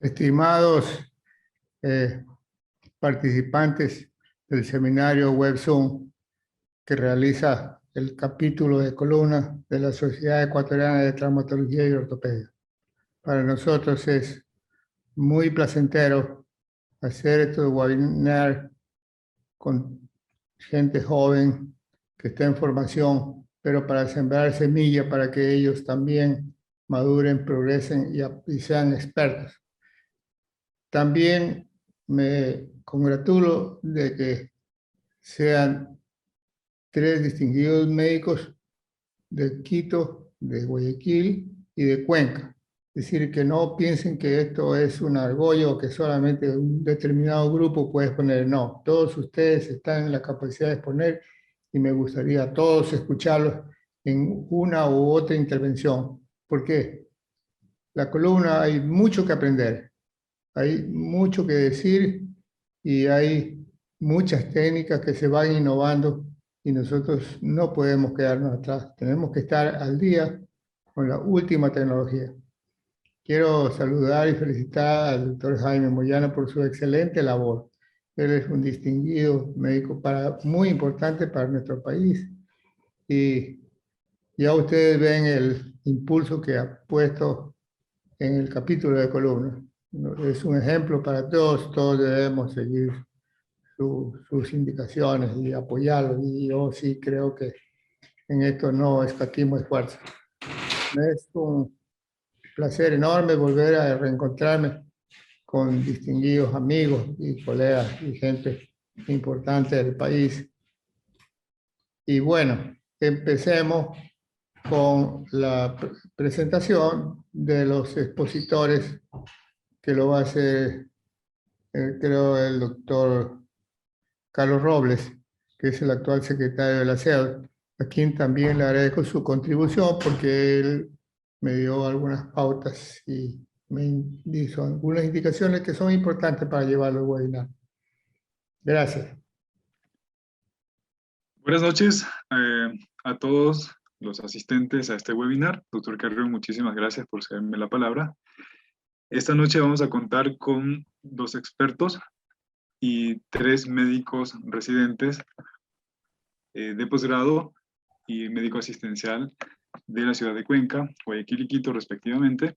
Estimados eh, participantes del seminario WebZoom que realiza el capítulo de columna de la Sociedad Ecuatoriana de Traumatología y Ortopedia. Para nosotros es muy placentero hacer estos webinars con gente joven que está en formación, pero para sembrar semilla para que ellos también maduren, progresen y sean expertos. También me congratulo de que sean 3 distinguidos médicos de Quito, de Guayaquil y de Cuenca. Es decir, que no piensen que esto es un argollo que solamente un determinado grupo puede exponer. No, todos ustedes están en la capacidad de exponer y me gustaría a todos escucharlos en una u otra intervención. ¿Por qué? La columna hay mucho que aprender. Hay mucho que decir y hay muchas técnicas que se van innovando y nosotros no podemos quedarnos atrás. Tenemos que estar al día con la última tecnología. Quiero saludar y felicitar al doctor Jaime Moyano por su excelente labor. Él es un distinguido médico muy importante para nuestro país y ya ustedes ven el impulso que ha puesto en el capítulo de columna. Es un ejemplo para todos, todos debemos seguir sus indicaciones y apoyarlo. Y yo sí creo que en esto no escatimos esfuerzo. Es un placer enorme volver a reencontrarme con distinguidos amigos y colegas y gente importante del país. Y bueno, empecemos con la presentación de los expositores que lo va a hacer, creo, el doctor Carlos Robles, que es el actual secretario de la SEAD, a quien también le agradezco su contribución porque él me dio algunas pautas y me hizo algunas indicaciones que son importantes para llevarlo al webinar. Gracias. Buenas noches a todos los asistentes a este webinar. Doctor Carrión, muchísimas gracias por cederme la palabra. Esta noche vamos a contar con 2 expertos y 3 médicos residentes de posgrado y médico asistencial de la ciudad de Cuenca, Guayaquil y Quito respectivamente.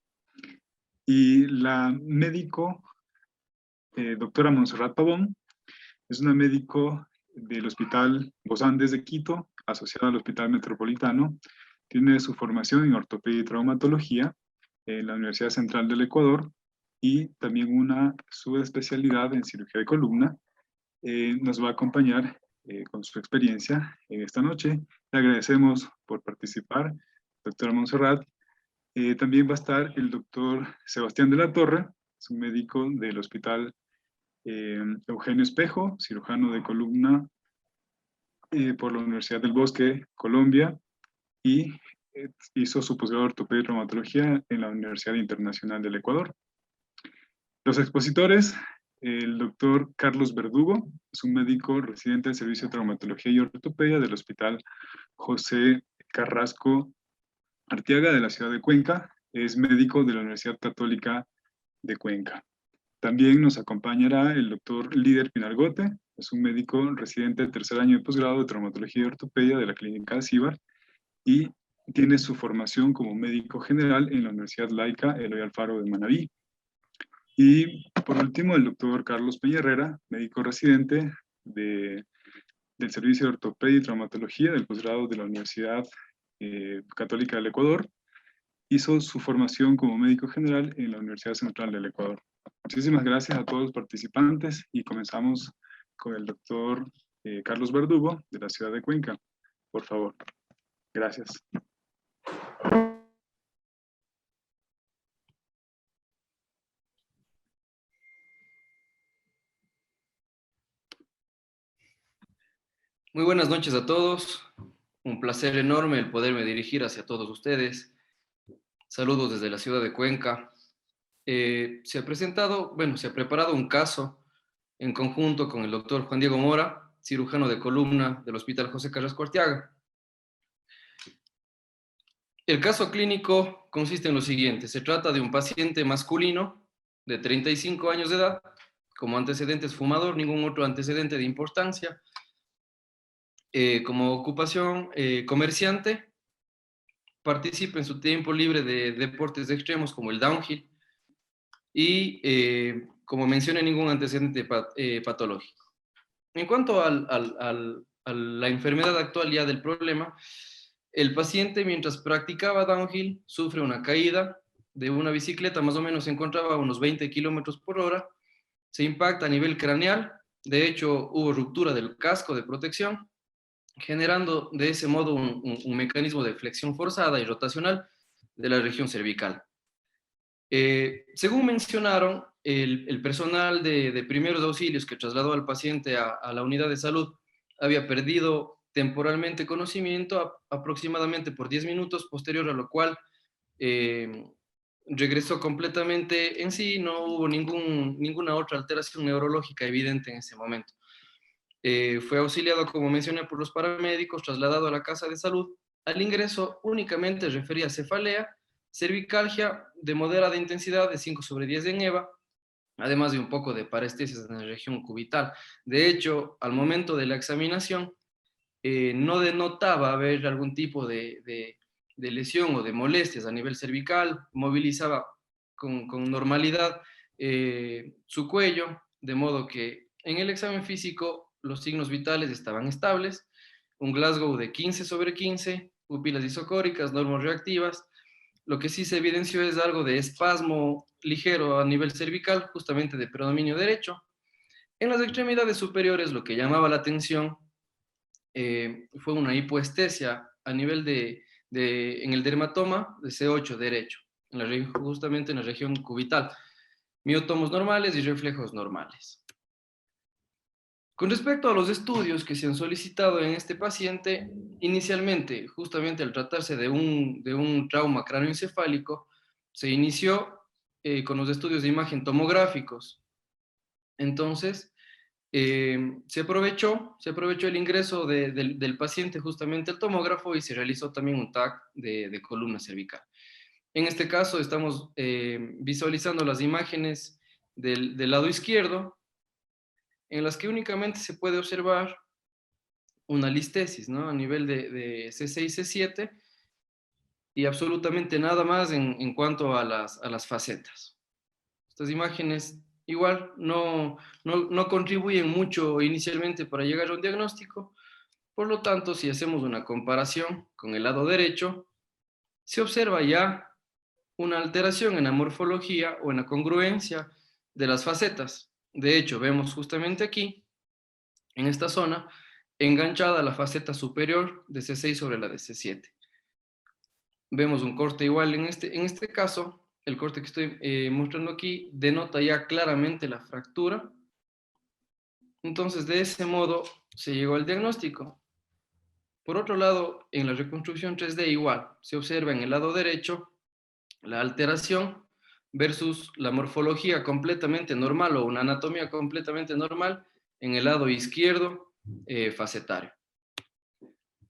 Y la médico, doctora Montserrat Pavón, es una médico del Hospital Los Andes de Quito, asociada al Hospital Metropolitano. Tiene su formación en ortopedia y traumatología en la Universidad Central del Ecuador y también una subespecialidad en cirugía de columna. Nos va a acompañar con su experiencia en esta noche. Le agradecemos por participar, doctora Montserrat. También va a estar el doctor Sebastián de la Torre, es un médico del Hospital Eugenio Espejo, cirujano de columna por la Universidad del Bosque, Colombia, y hizo su posgrado de ortopedia y traumatología en la Universidad Internacional del Ecuador. Los expositores, el doctor Carlos Verdugo, es un médico residente del Servicio de Traumatología y Ortopedia del Hospital José Carrasco Arteaga de la ciudad de Cuenca, es médico de la Universidad Católica de Cuenca. También nos acompañará el doctor Líder Pinargote, es un médico residente del 3er año de posgrado de traumatología y ortopedia de la Clínica de Cibar y tiene su formación como médico general en la Universidad Laica Eloy Alfaro de Manabí. Y por último, el doctor Carlos Peña Herrera, médico residente del Servicio de Ortopedia y Traumatología del posgrado de la Universidad Católica del Ecuador. Hizo su formación como médico general en la Universidad Central del Ecuador. Muchísimas gracias a todos los participantes y comenzamos con el doctor Carlos Verdugo de la ciudad de Cuenca. Por favor. Gracias. Muy buenas noches a todos. Un placer enorme el poderme dirigir hacia todos ustedes. Saludos desde la ciudad de Cuenca. Se ha preparado un caso en conjunto con el doctor Juan Diego Mora, cirujano de columna del Hospital José Carrasco Arteaga. El caso clínico consiste en lo siguiente. Se trata de un paciente masculino de 35 años de edad, como antecedentes fumador, ningún otro antecedente de importancia. Como ocupación, comerciante, participa en su tiempo libre de deportes extremos como el downhill y, como mencioné, ningún antecedente patológico. En cuanto a la enfermedad actual ya del problema, el paciente mientras practicaba downhill sufre una caída de una bicicleta, más o menos se encontraba a unos 20 kilómetros por hora, se impacta a nivel craneal, de hecho hubo ruptura del casco de protección, generando de ese modo un mecanismo de flexión forzada y rotacional de la región cervical. Según mencionaron, el personal de primeros auxilios que trasladó al paciente a la unidad de salud había perdido temporalmente conocimiento aproximadamente por 10 minutos, posterior a lo cual regresó completamente en sí, no hubo ninguna otra alteración neurológica evidente en ese momento. Fue auxiliado, como mencioné, por los paramédicos, trasladado a la casa de salud. Al ingreso únicamente refería cefalea, cervicalgia de moderada intensidad de 5/10 en EVA, además de un poco de parestesis en la región cubital. De hecho, al momento de la examinación, no denotaba haber algún tipo de lesión o de molestias a nivel cervical, movilizaba con normalidad su cuello, de modo que en el examen físico los signos vitales estaban estables, un Glasgow de 15/15, pupilas isocóricas, normorreactivas. Lo que sí se evidenció es algo de espasmo ligero a nivel cervical, justamente de predominio derecho. En las extremidades superiores, lo que llamaba la atención fue una hipoestesia a nivel en el dermatoma de C8 derecho, justamente en la región cubital. Miotomos normales y reflejos normales. Con respecto a los estudios que se han solicitado en este paciente, inicialmente, justamente al tratarse de un trauma cráneoencefálico, se inició con los estudios de imagen tomográficos. Entonces, se aprovechó el ingreso del paciente justamente al tomógrafo y se realizó también un TAC de columna cervical. En este caso estamos visualizando las imágenes del lado izquierdo, en las que únicamente se puede observar una listesis, ¿no? A nivel de C6, C7, y absolutamente nada más en cuanto a las facetas. Estas imágenes igual no contribuyen mucho inicialmente para llegar a un diagnóstico, por lo tanto, si hacemos una comparación con el lado derecho, se observa ya una alteración en la morfología o en la congruencia de las facetas. De hecho, vemos justamente aquí, en esta zona, enganchada la faceta superior de C6 sobre la de C7. Vemos un corte igual en este caso, el corte que estoy mostrando aquí denota ya claramente la fractura. Entonces, de ese modo se llegó al diagnóstico. Por otro lado, en la reconstrucción 3D igual, se observa en el lado derecho la alteración versus la morfología completamente normal o una anatomía completamente normal en el lado izquierdo facetario.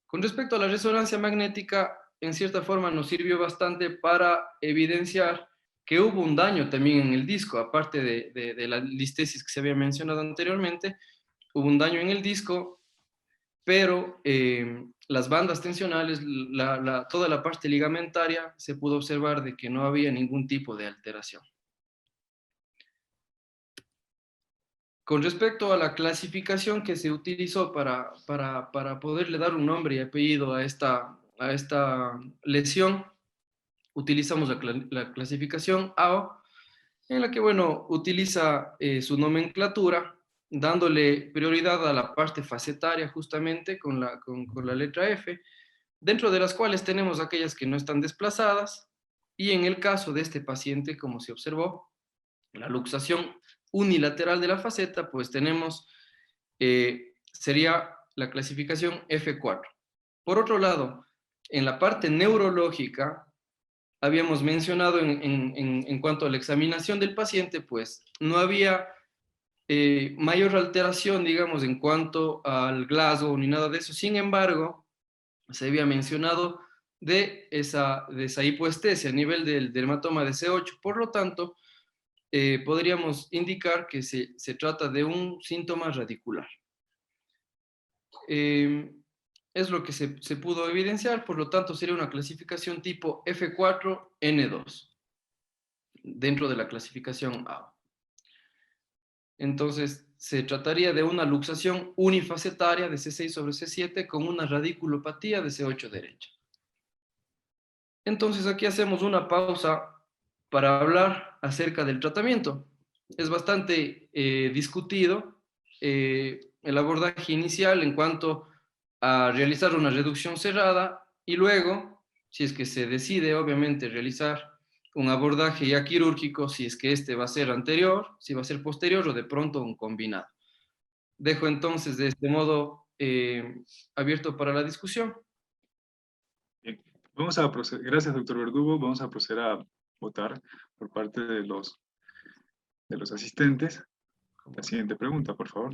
Con respecto a la resonancia magnética, en cierta forma nos sirvió bastante para evidenciar que hubo un daño también en el disco, aparte de la listesis que se había mencionado anteriormente, hubo un daño en el disco, pero las bandas tensionales, toda la parte ligamentaria, se pudo observar de que no había ningún tipo de alteración. Con respecto a la clasificación que se utilizó para poderle dar un nombre y apellido a esta lesión, utilizamos la clasificación AO, en la que, bueno, utiliza su nomenclatura, dándole prioridad a la parte facetaria justamente con la letra F, dentro de las cuales tenemos aquellas que no están desplazadas, y en el caso de este paciente, como se observó, la luxación unilateral de la faceta, pues tenemos, sería la clasificación F4. Por otro lado, en la parte neurológica, habíamos mencionado en cuanto a la examinación del paciente, pues no había mayor alteración, digamos, en cuanto al Glasgow ni nada de eso. Sin embargo, se había mencionado de esa hipoestesia a nivel del dermatoma de C8. Por lo tanto, podríamos indicar que se trata de un síntoma radicular. Es lo que se pudo evidenciar, por lo tanto sería una clasificación tipo F4N2, dentro de la clasificación A. Entonces, se trataría de una luxación unifacetaria de C6 sobre C7 con una radiculopatía de C8 derecha. Entonces, aquí hacemos una pausa para hablar acerca del tratamiento. Es bastante discutido el abordaje inicial en cuanto a realizar una reducción cerrada y luego, si es que se decide, obviamente, realizar un abordaje ya quirúrgico, si es que este va a ser anterior, si va a ser posterior o de pronto un combinado. Dejo entonces de este modo abierto para la discusión. Bien. Vamos a proceder, gracias, doctor Verdugo. Vamos a proceder a votar por parte de los asistentes. La siguiente pregunta, por favor.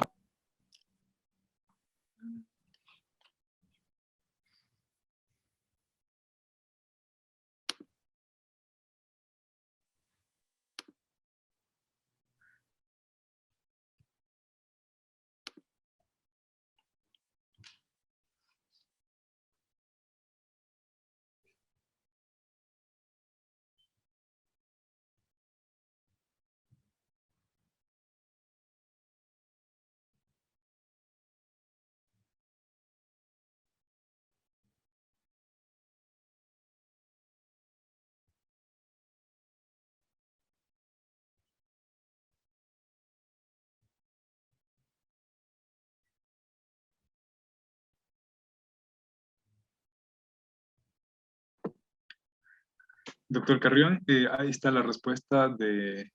Doctor Carrión, ahí está la respuesta de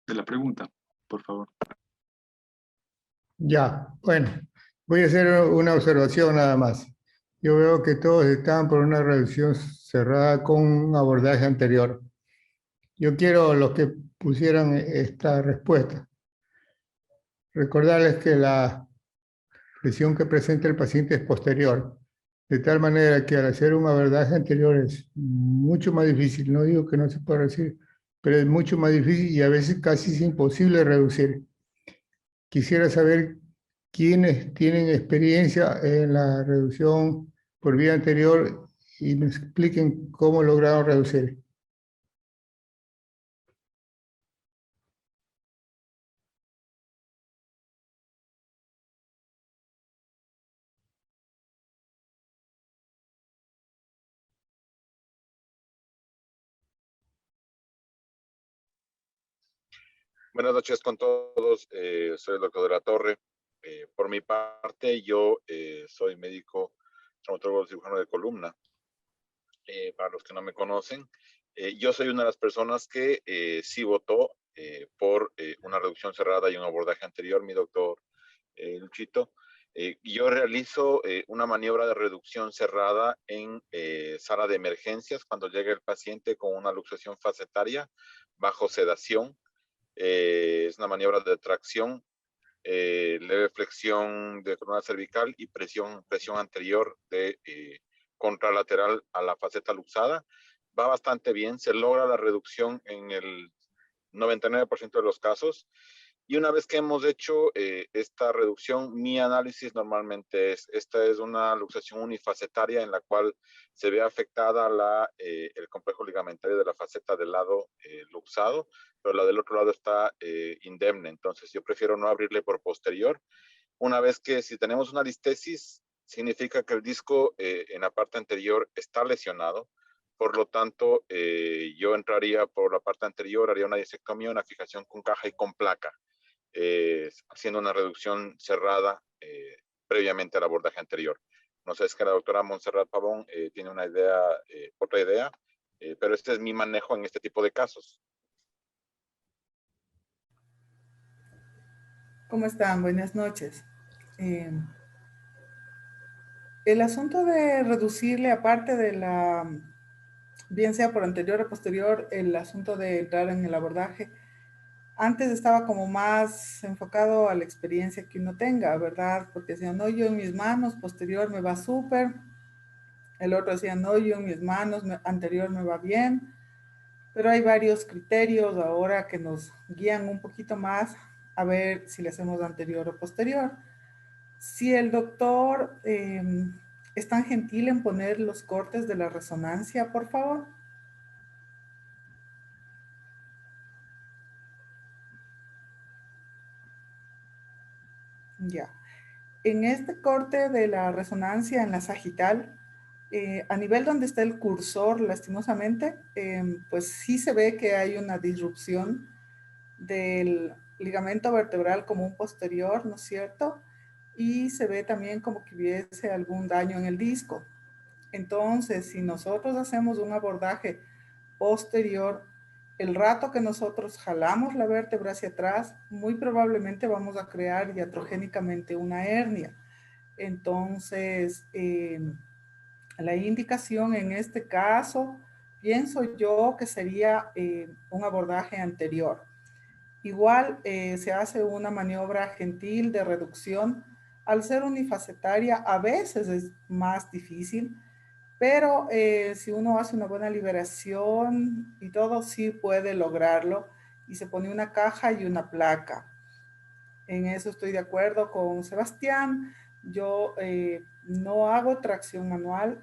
la pregunta, por favor. Ya, bueno, voy a hacer una observación nada más. Yo veo que todos están por una reducción cerrada con un abordaje anterior. Yo quiero los que pusieran esta respuesta. Recordarles que la lesión que presenta el paciente es posterior, de tal manera que al hacer un abordaje anterior es mucho más difícil, no digo que no se pueda reducir, pero es mucho más difícil y a veces casi es imposible reducir. Quisiera saber quiénes tienen experiencia en la reducción por vía anterior y me expliquen cómo lograron reducir. Buenas noches con todos. Soy el doctor de la Torre. Por mi parte, yo soy médico traumatólogo cirujano de columna. Para los que no me conocen, yo soy una de las personas que sí votó por una reducción cerrada y un abordaje anterior, mi doctor Luchito. Yo realizo una maniobra de reducción cerrada en sala de emergencias cuando llega el paciente con una luxación facetaria bajo sedación. Es una maniobra de tracción, leve flexión de columna cervical y presión anterior de contralateral a la faceta luxada. Va bastante bien, se logra la reducción en el 99% de los casos. Y una vez que hemos hecho esta reducción, mi análisis normalmente es, esta es una luxación unifacetaria en la cual se ve afectada el complejo ligamentario de la faceta del lado luxado, pero la del otro lado está indemne. Entonces yo prefiero no abrirle por posterior. Una vez que si tenemos una listesis, significa que el disco en la parte anterior está lesionado. Por lo tanto, yo entraría por la parte anterior, haría una disectomía, una fijación con caja y con placa, haciendo una reducción cerrada previamente al abordaje anterior. No sé, es que la doctora Montserrat Pavón tiene una idea, otra idea, pero este es mi manejo en este tipo de casos. ¿Cómo están? Buenas noches. El asunto de reducirle, aparte de bien sea por anterior o posterior, el asunto de entrar en el abordaje, antes estaba como más enfocado a la experiencia que uno tenga, ¿verdad? Porque decía, no, yo en mis manos, posterior me va súper. El otro decía, no, yo en mis manos, anterior me va bien. pero hay varios criterios ahora que nos guían un poquito más a ver si le hacemos anterior o posterior. Si el doctor es tan gentil en poner los cortes de la resonancia, por favor. Ya. En este corte de la resonancia en la sagital, a nivel donde está el cursor, lastimosamente, pues sí se ve que hay una disrupción del ligamento vertebral común posterior, ¿no es cierto? Y se ve también como que hubiese algún daño en el disco. Entonces, si nosotros hacemos un abordaje posterior, el rato que nosotros jalamos la vértebra hacia atrás, muy probablemente vamos a crear iatrogénicamente una hernia. Entonces, la indicación en este caso, pienso yo que sería un abordaje anterior. Igual se hace una maniobra gentil de reducción. Al ser unifacetaria, a veces es más difícil, pero si uno hace una buena liberación y todo, sí puede lograrlo. Y se pone una caja y una placa. En eso estoy de acuerdo con Sebastián. Yo no hago tracción manual,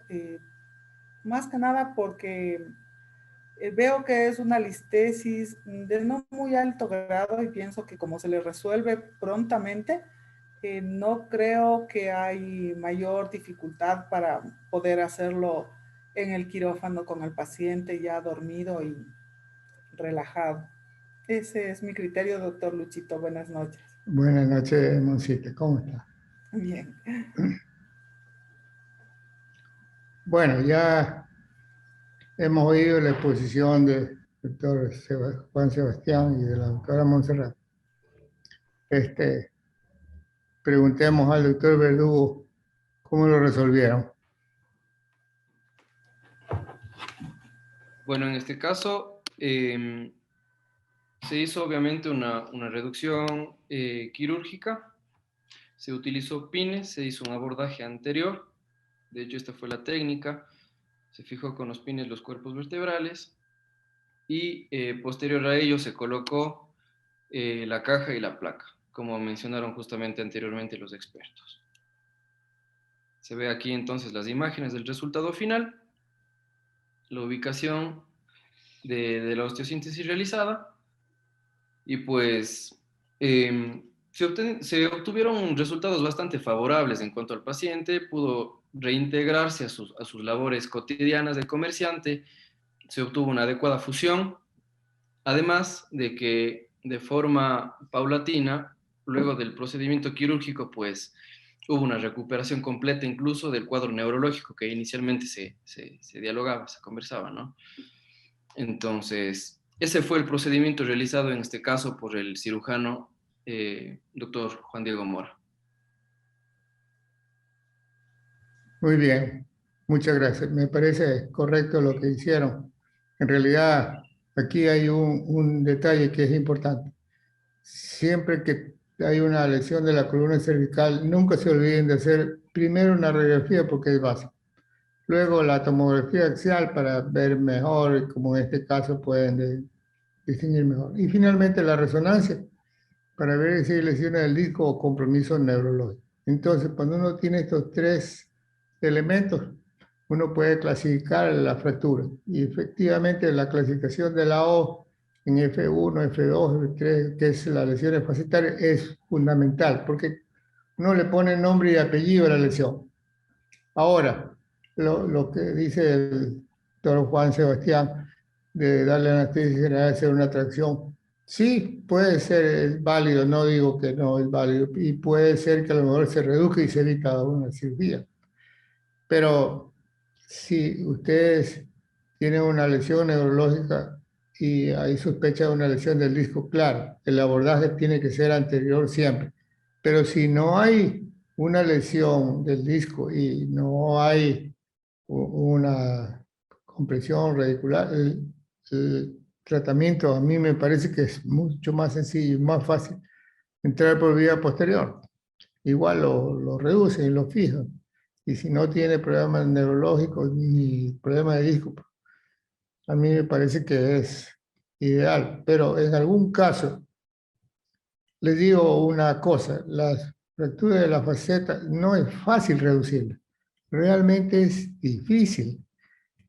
más que nada porque veo que es una listesis de no muy alto grado y pienso que como se le resuelve prontamente, no creo que hay mayor dificultad para poder hacerlo en el quirófano con el paciente ya dormido y relajado. Ese es mi criterio, doctor Luchito. Buenas noches. Buenas noches, Monsita. ¿Cómo está? Bien. Bueno, ya hemos oído la exposición del doctor Juan Sebastián y de la doctora Montserrat. Preguntemos al doctor Verdugo cómo lo resolvieron. Bueno, en este caso se hizo obviamente una reducción quirúrgica, se utilizó pines, se hizo un abordaje anterior, de hecho esta fue la técnica, se fijó con los pines los cuerpos vertebrales y posterior a ello se colocó la caja y la placa, como mencionaron justamente anteriormente los expertos. Se ve aquí entonces las imágenes del resultado final, la ubicación de la osteosíntesis realizada y pues se obtuvieron resultados bastante favorables en cuanto al paciente, pudo reintegrarse a sus labores cotidianas de comerciante, se obtuvo una adecuada fusión, además de que de forma paulatina, luego del procedimiento quirúrgico, pues hubo una recuperación completa incluso del cuadro neurológico que inicialmente se dialogaba, se conversaba, ¿no? Entonces, ese fue el procedimiento realizado en este caso por el cirujano doctor Juan Diego Mora. Muy bien, muchas gracias. Me parece correcto lo que hicieron. En realidad, aquí hay un detalle que es importante. Siempre que hay una lesión de la columna cervical, nunca se olviden de hacer primero una radiografía porque es básico. Luego la tomografía axial para ver mejor, como en este caso pueden distinguir mejor. Y finalmente la resonancia para ver si hay lesiones del disco o compromiso neurológico. Entonces, cuando uno tiene estos tres elementos, uno puede clasificar la fractura. Y efectivamente la clasificación de la O en F1, F2, F3, que es la lesión fascitaria, es fundamental, porque uno le pone nombre y apellido a la lesión. Ahora, lo que dice el doctor Juan Sebastián, de darle anestesia general, hacer una tracción, sí, puede ser válido, no digo que no es válido, y puede ser que a lo mejor se reduzca y se evita una cirugía. Pero si ustedes tienen una lesión neurológica y hay sospecha de una lesión del disco, claro, el abordaje tiene que ser anterior siempre. Pero si no hay una lesión del disco y no hay una compresión radicular, el tratamiento a mí me parece que es mucho más sencillo y más fácil entrar por vía posterior. Igual lo reducen y lo fijan. Y si no tiene problemas neurológicos ni problemas de disco, a mí me parece que es ideal, pero en algún caso, les digo una cosa, las fracturas de la faceta no es fácil reducirlas, realmente es difícil.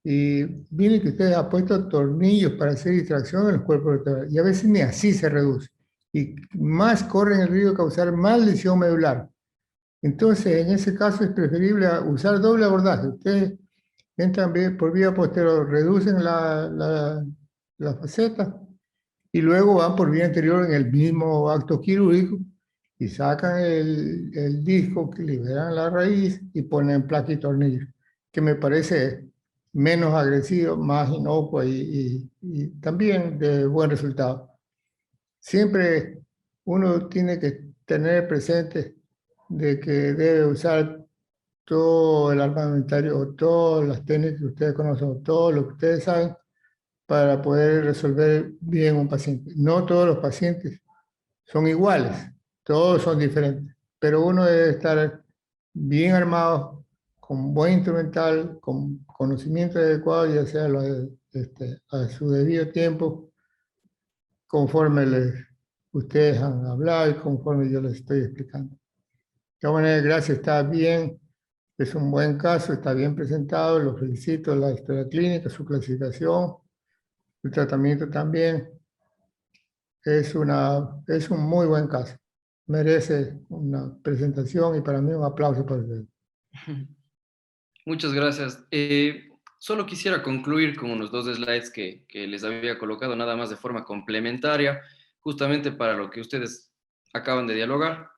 Y miren que ustedes han puesto tornillos para hacer distracción en los cuerpos vertebrales y a veces ni así se reduce. Y más corren el riesgo de causar más lesión medular. Entonces, en ese caso es preferible usar doble abordaje. Ustedes entran por vía posterior, reducen la faceta y luego van por vía anterior en el mismo acto quirúrgico y sacan el disco, que liberan la raíz y ponen placa y tornillo, que me parece menos agresivo, más inocuo y también de buen resultado. Siempre uno tiene que tener presente de que debe usar todo el armamentario o todas las técnicas que ustedes conocen, o todo lo que ustedes saben para poder resolver bien un paciente. No todos los pacientes son iguales, todos son diferentes, pero uno debe estar bien armado, con buen instrumental, con conocimiento adecuado, ya sea a su debido tiempo, conforme ustedes han hablado y conforme yo les estoy explicando. De todas maneras, gracias, está bien, es un buen caso, está bien presentado, lo felicito, la historia clínica, su clasificación, el tratamiento también. Es un muy buen caso. Merece una presentación y para mí un aplauso para usted. Muchas gracias. Solo quisiera concluir con unos 2 slides que les había colocado nada más de forma complementaria, justamente para lo que ustedes acaban de dialogar.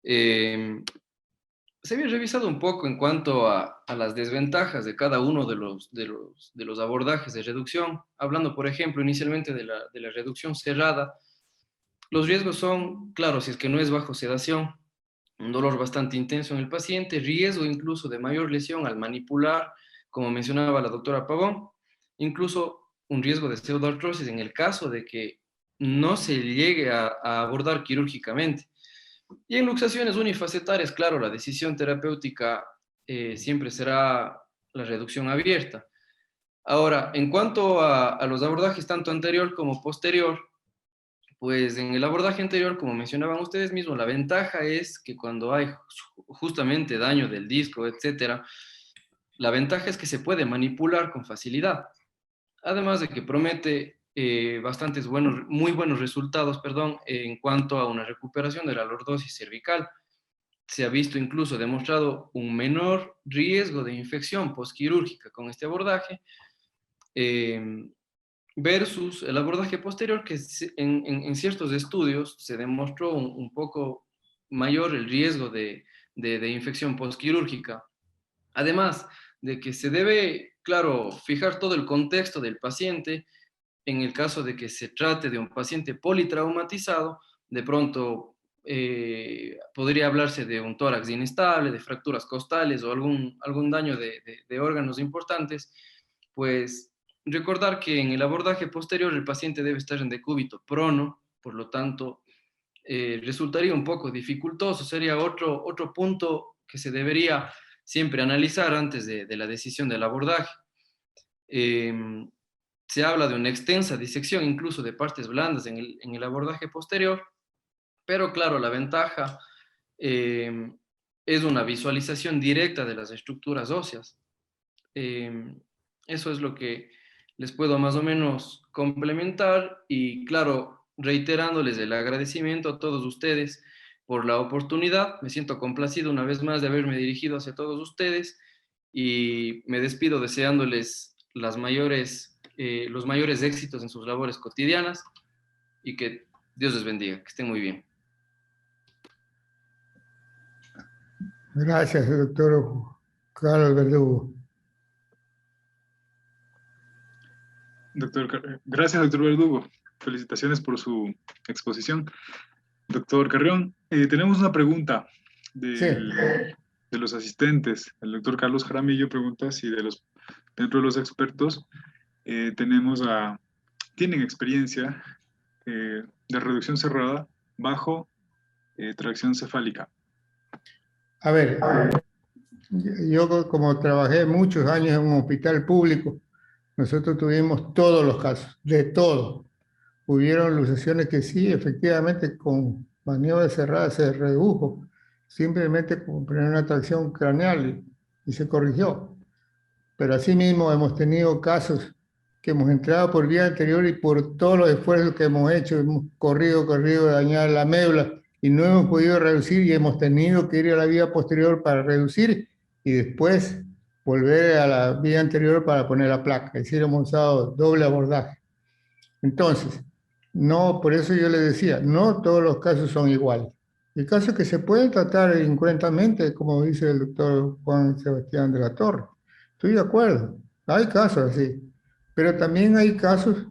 Se había revisado un poco en cuanto a las desventajas de cada uno de los abordajes de reducción, hablando, por ejemplo, inicialmente de la reducción cerrada. Los riesgos son, claro, si es que no es bajo sedación, un dolor bastante intenso en el paciente, riesgo incluso de mayor lesión al manipular, como mencionaba la doctora Pavón, incluso un riesgo de pseudoartrosis en el caso de que no se llegue a abordar quirúrgicamente. Y en luxaciones unifacetarias, claro, la decisión terapéutica siempre será la reducción abierta. Ahora, en cuanto a los abordajes tanto anterior como posterior, pues en el abordaje anterior, como mencionaban ustedes mismos, la ventaja es que cuando hay justamente daño del disco, etcétera, la ventaja es que se puede manipular con facilidad. Además de que promete muy buenos resultados, en cuanto a una recuperación de la lordosis cervical. Se ha visto incluso demostrado un menor riesgo de infección postquirúrgica con este abordaje, versus el abordaje posterior, que en ciertos estudios se demostró un poco mayor el riesgo de infección postquirúrgica. Además de que se debe, claro, fijar todo el contexto del paciente. En el caso de que se trate de un paciente politraumatizado, de pronto podría hablarse de un tórax inestable, de fracturas costales o algún daño de órganos importantes. Pues recordar que en el abordaje posterior el paciente debe estar en decúbito prono, por lo tanto resultaría un poco dificultoso. Sería otro punto que se debería siempre analizar antes de la decisión del abordaje. Se habla de una extensa disección incluso de partes blandas en el abordaje posterior, pero claro, la ventaja es una visualización directa de las estructuras óseas. Eso es lo que les puedo más o menos complementar y claro, reiterándoles el agradecimiento a todos ustedes por la oportunidad. Me siento complacido una vez más de haberme dirigido hacia todos ustedes y me despido deseándoles los mayores éxitos en sus labores cotidianas y que Dios les bendiga, que estén muy bien. Gracias, doctor Carlos Verdugo. Gracias, doctor Verdugo. Felicitaciones por su exposición. Doctor Carrión, tenemos una pregunta de los asistentes. El doctor Carlos Jaramillo pregunta si dentro de los expertos tienen experiencia de reducción cerrada bajo tracción cefálica. A ver, yo como trabajé muchos años en un hospital público, nosotros tuvimos todos los casos, de todo. Hubieron luxaciones que sí, efectivamente, con maniobra cerrada se redujo, simplemente con poner una tracción craneal y se corrigió. Pero asimismo hemos tenido casos que hemos entrado por vía anterior y por todos los esfuerzos que hemos hecho, hemos corrido, dañar la médula y no hemos podido reducir y hemos tenido que ir a la vía posterior para reducir y después volver a la vía anterior para poner la placa. Es decir, hemos usado doble abordaje. Entonces, no, por eso yo le decía, no todos los casos son iguales. Hay casos que se pueden tratar incorrectamente, como dice el doctor Juan Sebastián de la Torre. Estoy de acuerdo, hay casos así, pero también hay casos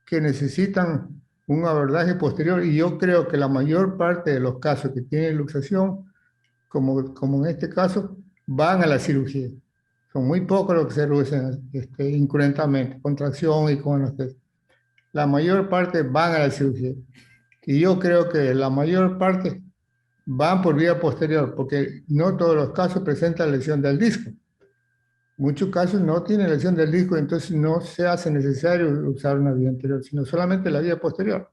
que necesitan un abordaje posterior y yo creo que la mayor parte de los casos que tienen luxación, como en este caso, van a la cirugía. Son muy pocos los que se reducen incurrentemente, con tracción y con anestesia. La mayor parte van a la cirugía. Y yo creo que la mayor parte van por vía posterior, porque no todos los casos presentan lesión del disco. Muchos casos no tienen lesión del disco, entonces no se hace necesario usar una vía anterior, sino solamente la vía posterior.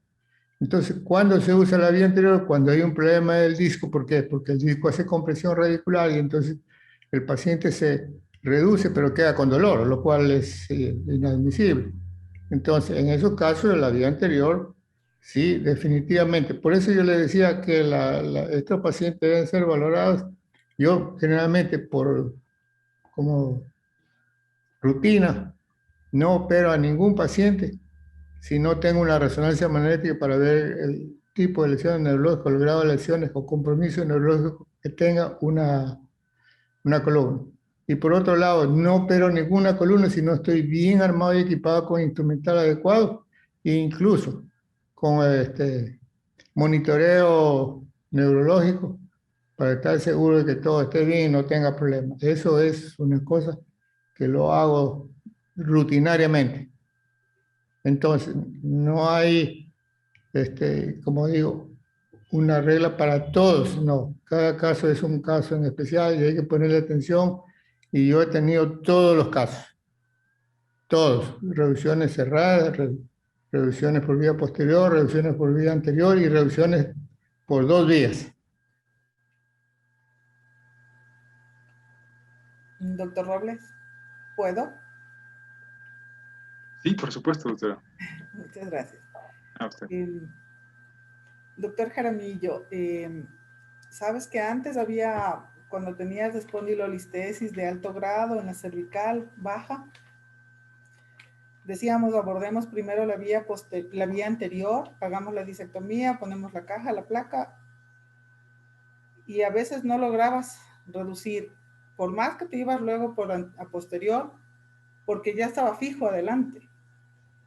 Entonces, ¿cuándo se usa la vía anterior? Cuando hay un problema del disco. ¿Por qué? Porque el disco hace compresión radicular y entonces el paciente se reduce, pero queda con dolor, lo cual es inadmisible. Entonces, en esos casos, la vía anterior, sí, definitivamente. Por eso yo le decía que estos pacientes deben ser valorados. Yo generalmente, como rutina, no opero a ningún paciente si no tengo una resonancia magnética para ver el tipo de lesiones neurológicas, el grado de lesiones o compromiso neurológico que tenga una columna. Y por otro lado, no opero ninguna columna si no estoy bien armado y equipado con instrumental adecuado e incluso con monitoreo neurológico para estar seguro de que todo esté bien y no tenga problemas. Eso es una cosa que lo hago rutinariamente. Entonces, no hay, como digo, una regla para todos, no. Cada caso es un caso en especial y hay que ponerle atención. Y yo he tenido todos los casos, todos, reducciones cerradas, reducciones por vía posterior, reducciones por vía anterior y reducciones por 2 vías. Doctor Robles, ¿puedo? Sí, por supuesto, doctora. Muchas gracias. A usted. Doctor Jaramillo, sabes que antes había, cuando tenías espondilolistesis de alto grado en la cervical baja, decíamos abordemos primero la vía anterior, hagamos la disectomía, ponemos la caja, la placa, y a veces no lograbas reducir, por más que te ibas luego a posterior, porque ya estaba fijo adelante.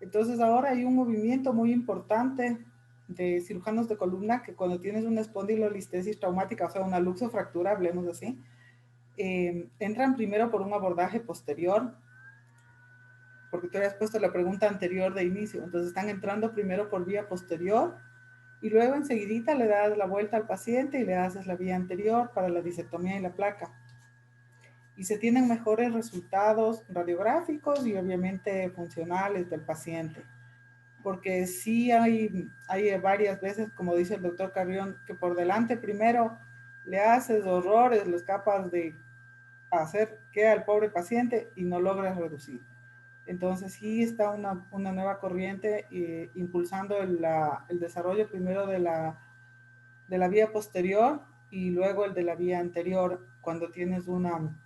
Entonces ahora hay un movimiento muy importante de cirujanos de columna que cuando tienes una espondilolistesis traumática, o sea, una luxofractura, hablemos así, entran primero por un abordaje posterior, porque tú habías puesto la pregunta anterior de inicio, entonces están entrando primero por vía posterior y luego enseguidita le das la vuelta al paciente y le haces la vía anterior para la disectomía y la placa. Y se tienen mejores resultados radiográficos y obviamente funcionales del paciente. Porque sí hay varias veces, como dice el doctor Carrión, que por delante primero le haces horrores, los capas de hacer que al pobre paciente y no logras reducir. Entonces sí está una nueva corriente impulsando el desarrollo primero de la vía posterior y luego el de la vía anterior cuando tienes una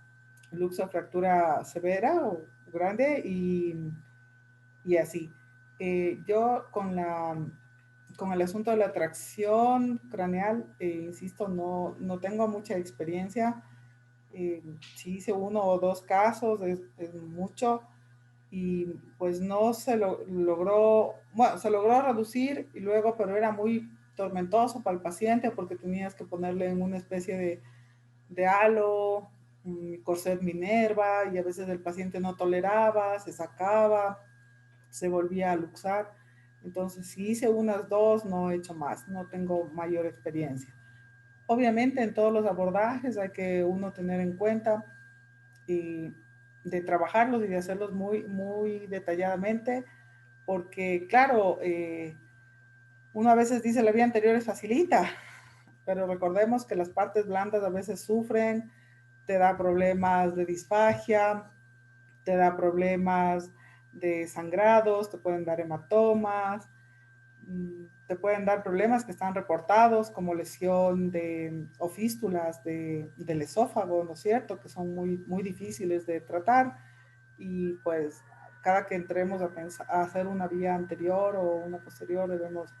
luxofractura severa o grande y así. Yo con el asunto de la tracción craneal, insisto, no tengo mucha experiencia. Sí hice 1 o 2 casos, es mucho, y pues no se logró, bueno, se logró reducir y luego, pero era muy tormentoso para el paciente porque tenías que ponerle en una especie de halo, un corset Minerva, y a veces el paciente no toleraba, se sacaba, se volvía a luxar. Entonces, si hice unas 2, no he hecho más, no tengo mayor experiencia. Obviamente, en todos los abordajes hay que uno tener en cuenta trabajarlos y de hacerlos muy, muy detalladamente, porque claro, uno a veces dice la vía anterior es facilita, pero recordemos que las partes blandas a veces sufren, te da problemas de disfagia, te da problemas de sangrados, te pueden dar hematomas, te pueden dar problemas que están reportados como lesión o fístulas del esófago, ¿no es cierto? Que son muy, muy difíciles de tratar y pues cada que entremos a hacer una vía anterior o una posterior debemos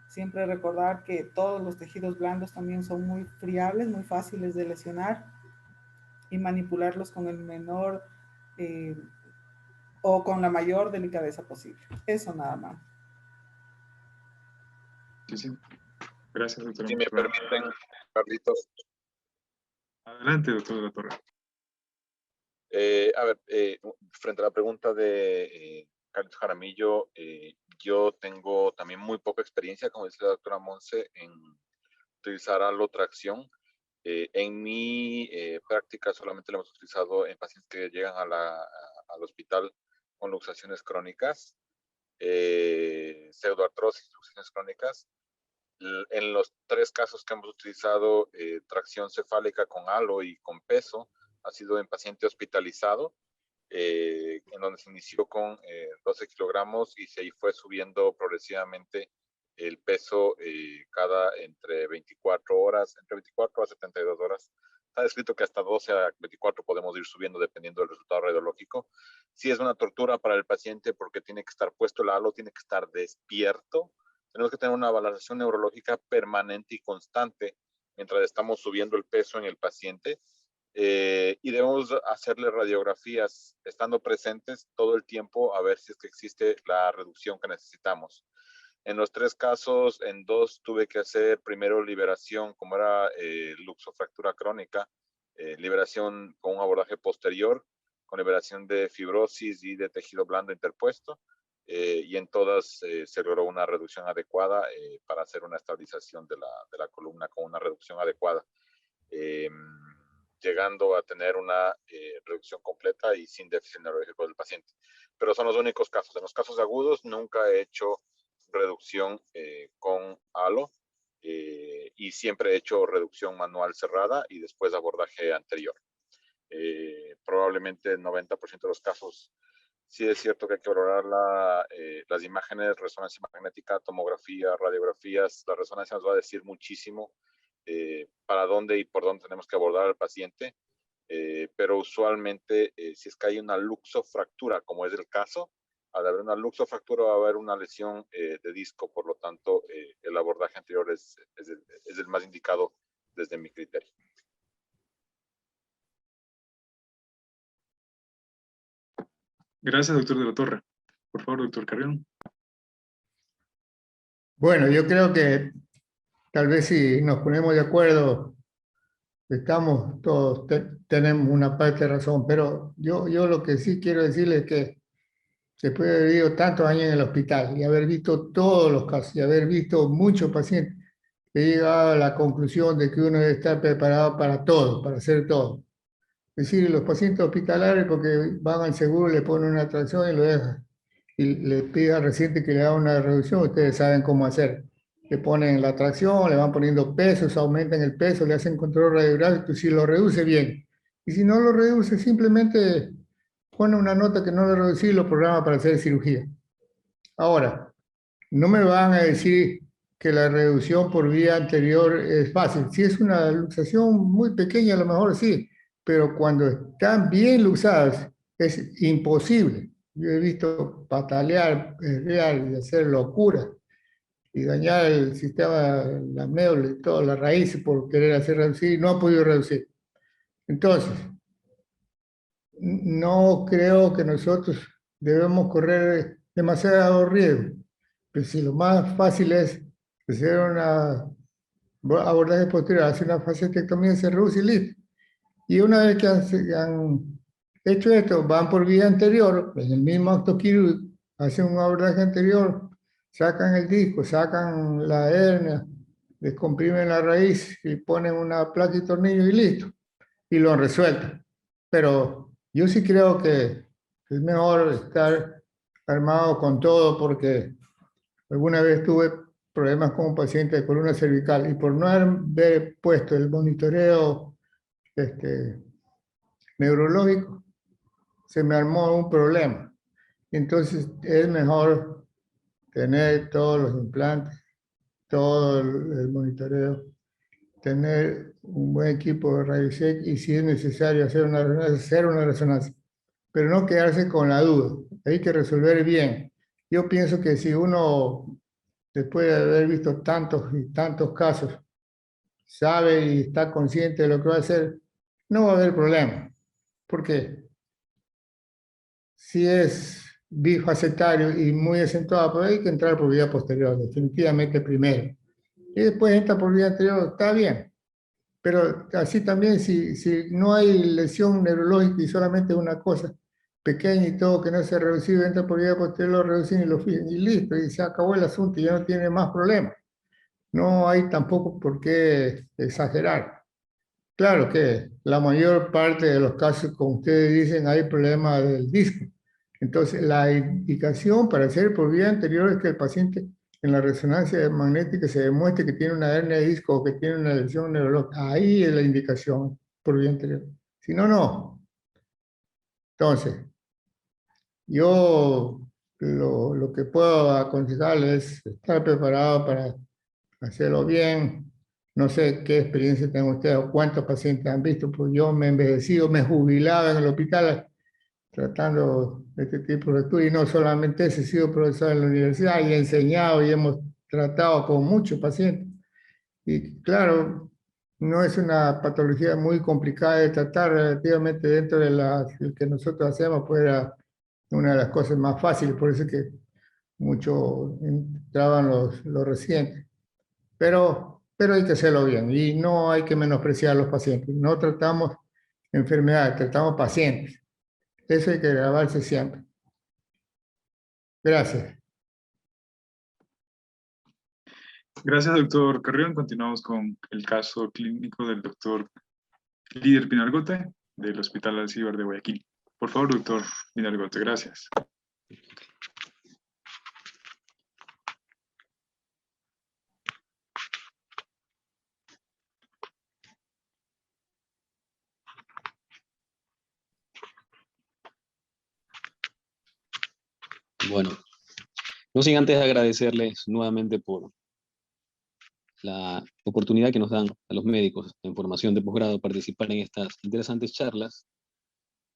siempre recordar que todos los tejidos blandos también son muy friables, muy fáciles de lesionar y manipularlos con el menor o con la mayor delicadeza posible. Eso nada más. Sí, sí. Gracias, doctora. Si me permiten, Carlitos. Adelante, doctor de la Torre. A ver, frente a la pregunta de Carlos Jaramillo, yo tengo también muy poca experiencia, como dice la doctora Monse, en utilizar alotracción. En mi práctica solamente lo hemos utilizado en pacientes que llegan al hospital con luxaciones crónicas, pseudoartrosis, luxaciones crónicas. En los 3 casos que hemos utilizado tracción cefálica con halo y con peso, ha sido en paciente hospitalizado, en donde se inició con 12 kilogramos y se fue subiendo progresivamente el peso entre 24 horas, entre 24 a 72 horas. Está descrito que hasta 12 a 24 podemos ir subiendo dependiendo del resultado radiológico. Sí es una tortura para el paciente porque tiene que estar puesto el halo, tiene que estar despierto. Tenemos que tener una valoración neurológica permanente y constante mientras estamos subiendo el peso en el paciente. Y debemos hacerle radiografías estando presentes todo el tiempo a ver si es que existe la reducción que necesitamos. En los 3 casos, en 2 tuve que hacer primero liberación, como era luxofractura crónica, liberación con un abordaje posterior, con liberación de fibrosis y de tejido blando interpuesto. Y en todas se logró una reducción adecuada para hacer una estabilización de la columna con una reducción adecuada, llegando a tener una reducción completa y sin déficit neurológico del paciente. Pero son los únicos casos. En los casos agudos nunca he hecho reducción con halo y siempre he hecho reducción manual cerrada y después abordaje anterior. Probablemente el 90% de los casos sí es cierto que hay que valorar las imágenes, resonancia magnética, tomografía, radiografías. La resonancia nos va a decir muchísimo para dónde y por dónde tenemos que abordar al paciente, pero usualmente si es que hay una luxofractura, como es el caso, al haber una luxofractura va a haber una lesión de disco, por lo tanto el abordaje anterior es el más indicado desde mi criterio. Gracias, doctor de la Torre. Por favor, doctor Carrión. Bueno, yo creo que tal vez si nos ponemos de acuerdo, estamos todos, tenemos una parte de razón, pero yo lo que sí quiero decirles es que después de haber vivido tantos años en el hospital y haber visto todos los casos y haber visto muchos pacientes, he llegado a la conclusión de que uno debe estar preparado para todo, para hacer todo. Es decir, los pacientes hospitalarios, porque van al seguro, le ponen una tracción y lo dejan. Y le pide al residente que le haga una reducción, ustedes saben cómo hacer. Le ponen la tracción, le van poniendo pesos, aumentan el peso, le hacen control radiográfico, si lo reduce bien. Y si no lo reduce, simplemente pone una nota que no lo reduce y lo programa para hacer cirugía. Ahora, no me van a decir que la reducción por vía anterior es fácil. Si es una luxación muy pequeña, a lo mejor sí, pero cuando están bien luxadas es imposible. Yo he visto patalear, berrear y hacer locura y dañar el sistema, la médula y todas las raíces por querer hacer reducir y no ha podido reducir. Entonces, no creo que nosotros debemos correr demasiado riesgo. Pero si lo más fácil es hacer una abordaje posterior, hacer una fasciectomía, se reduce y listo. Y una vez que han hecho esto, van por vía anterior, en el mismo acto quirúrgico, hacen un abordaje anterior, sacan el disco, sacan la hernia, descomprimen la raíz y ponen una placa y tornillo y listo. Y lo han resuelto. Pero Yo sí creo que es mejor estar armado con todo porque alguna vez tuve problemas con un paciente de columna cervical y por no haber puesto el monitoreo este, neurológico, se me armó un problema. Entonces es mejor tener todos los implantes, todo el monitoreo, tener un buen equipo de rayos X y si es necesario hacer una resonancia, pero no quedarse con la duda. Hay que resolver bien. Yo pienso que si uno, después de haber visto tantos y tantos casos, sabe y está consciente de lo que va a hacer, no va a haber problema. ¿Por qué? Si es bifacetario y muy acentuado, pero hay que entrar por vía posterior, definitivamente primero. Y después entra por vía anterior, está bien. Pero así también, si no hay lesión neurológica y solamente una cosa pequeña y todo que no se ha reducido, entra por vía posterior, lo reducen y lo fijan y listo, y se acabó el asunto y ya no tiene más problemas. No hay tampoco por qué exagerar. Claro que la mayor parte de los casos, como ustedes dicen, hay problema del disco. Entonces, la indicación para hacer por vía anterior es que el paciente en la resonancia magnética se demuestre que tiene una hernia de disco o que tiene una lesión neurológica. Ahí es la indicación por vía anterior. Si no, no. Entonces, yo lo que puedo aconsejarles es estar preparado para hacerlo bien. No sé qué experiencia tienen ustedes o cuántos pacientes han visto, pues yo me he envejecido, me jubilaba en el hospital tratando este tipo de estudios, y no solamente ese, he sido profesor en la universidad y he enseñado y hemos tratado con muchos pacientes. Y claro, no es una patología muy complicada de tratar relativamente dentro de lo que nosotros hacemos, pues era una de las cosas más fáciles, por eso es que mucho entraban los residentes. Pero hay que hacerlo bien y no hay que menospreciar a los pacientes. No tratamos enfermedades, tratamos pacientes. Eso hay que grabarse siempre. Gracias. Gracias, doctor Carrión. Continuamos con el caso clínico del doctor Líder Pinargote del Hospital Alcíbar de Guayaquil. Por favor, doctor Pinargote, gracias. Bueno, no sin antes agradecerles nuevamente por la oportunidad que nos dan a los médicos en formación de posgrado participar en estas interesantes charlas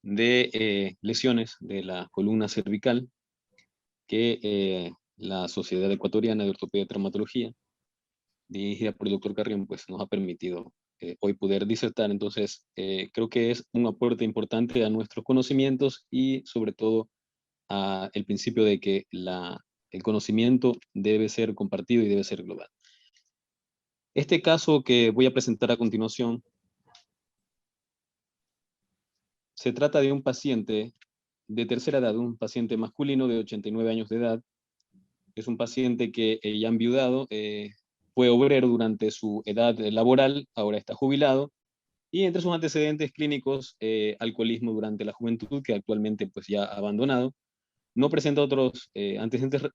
de lesiones de la columna cervical que la Sociedad Ecuatoriana de Ortopedia y Traumatología, dirigida por el doctor Carrión, pues nos ha permitido hoy poder disertar. Entonces, creo que es un aporte importante a nuestros conocimientos y sobre todo a el principio de que el conocimiento debe ser compartido y debe ser global. Este caso que voy a presentar a continuación se trata de un paciente de tercera edad, un paciente masculino de 89 años de edad. Es un paciente que ya enviudado, fue obrero durante su edad laboral, ahora está jubilado, y entre sus antecedentes clínicos, alcoholismo durante la juventud, que actualmente pues ya ha abandonado. No presenta otros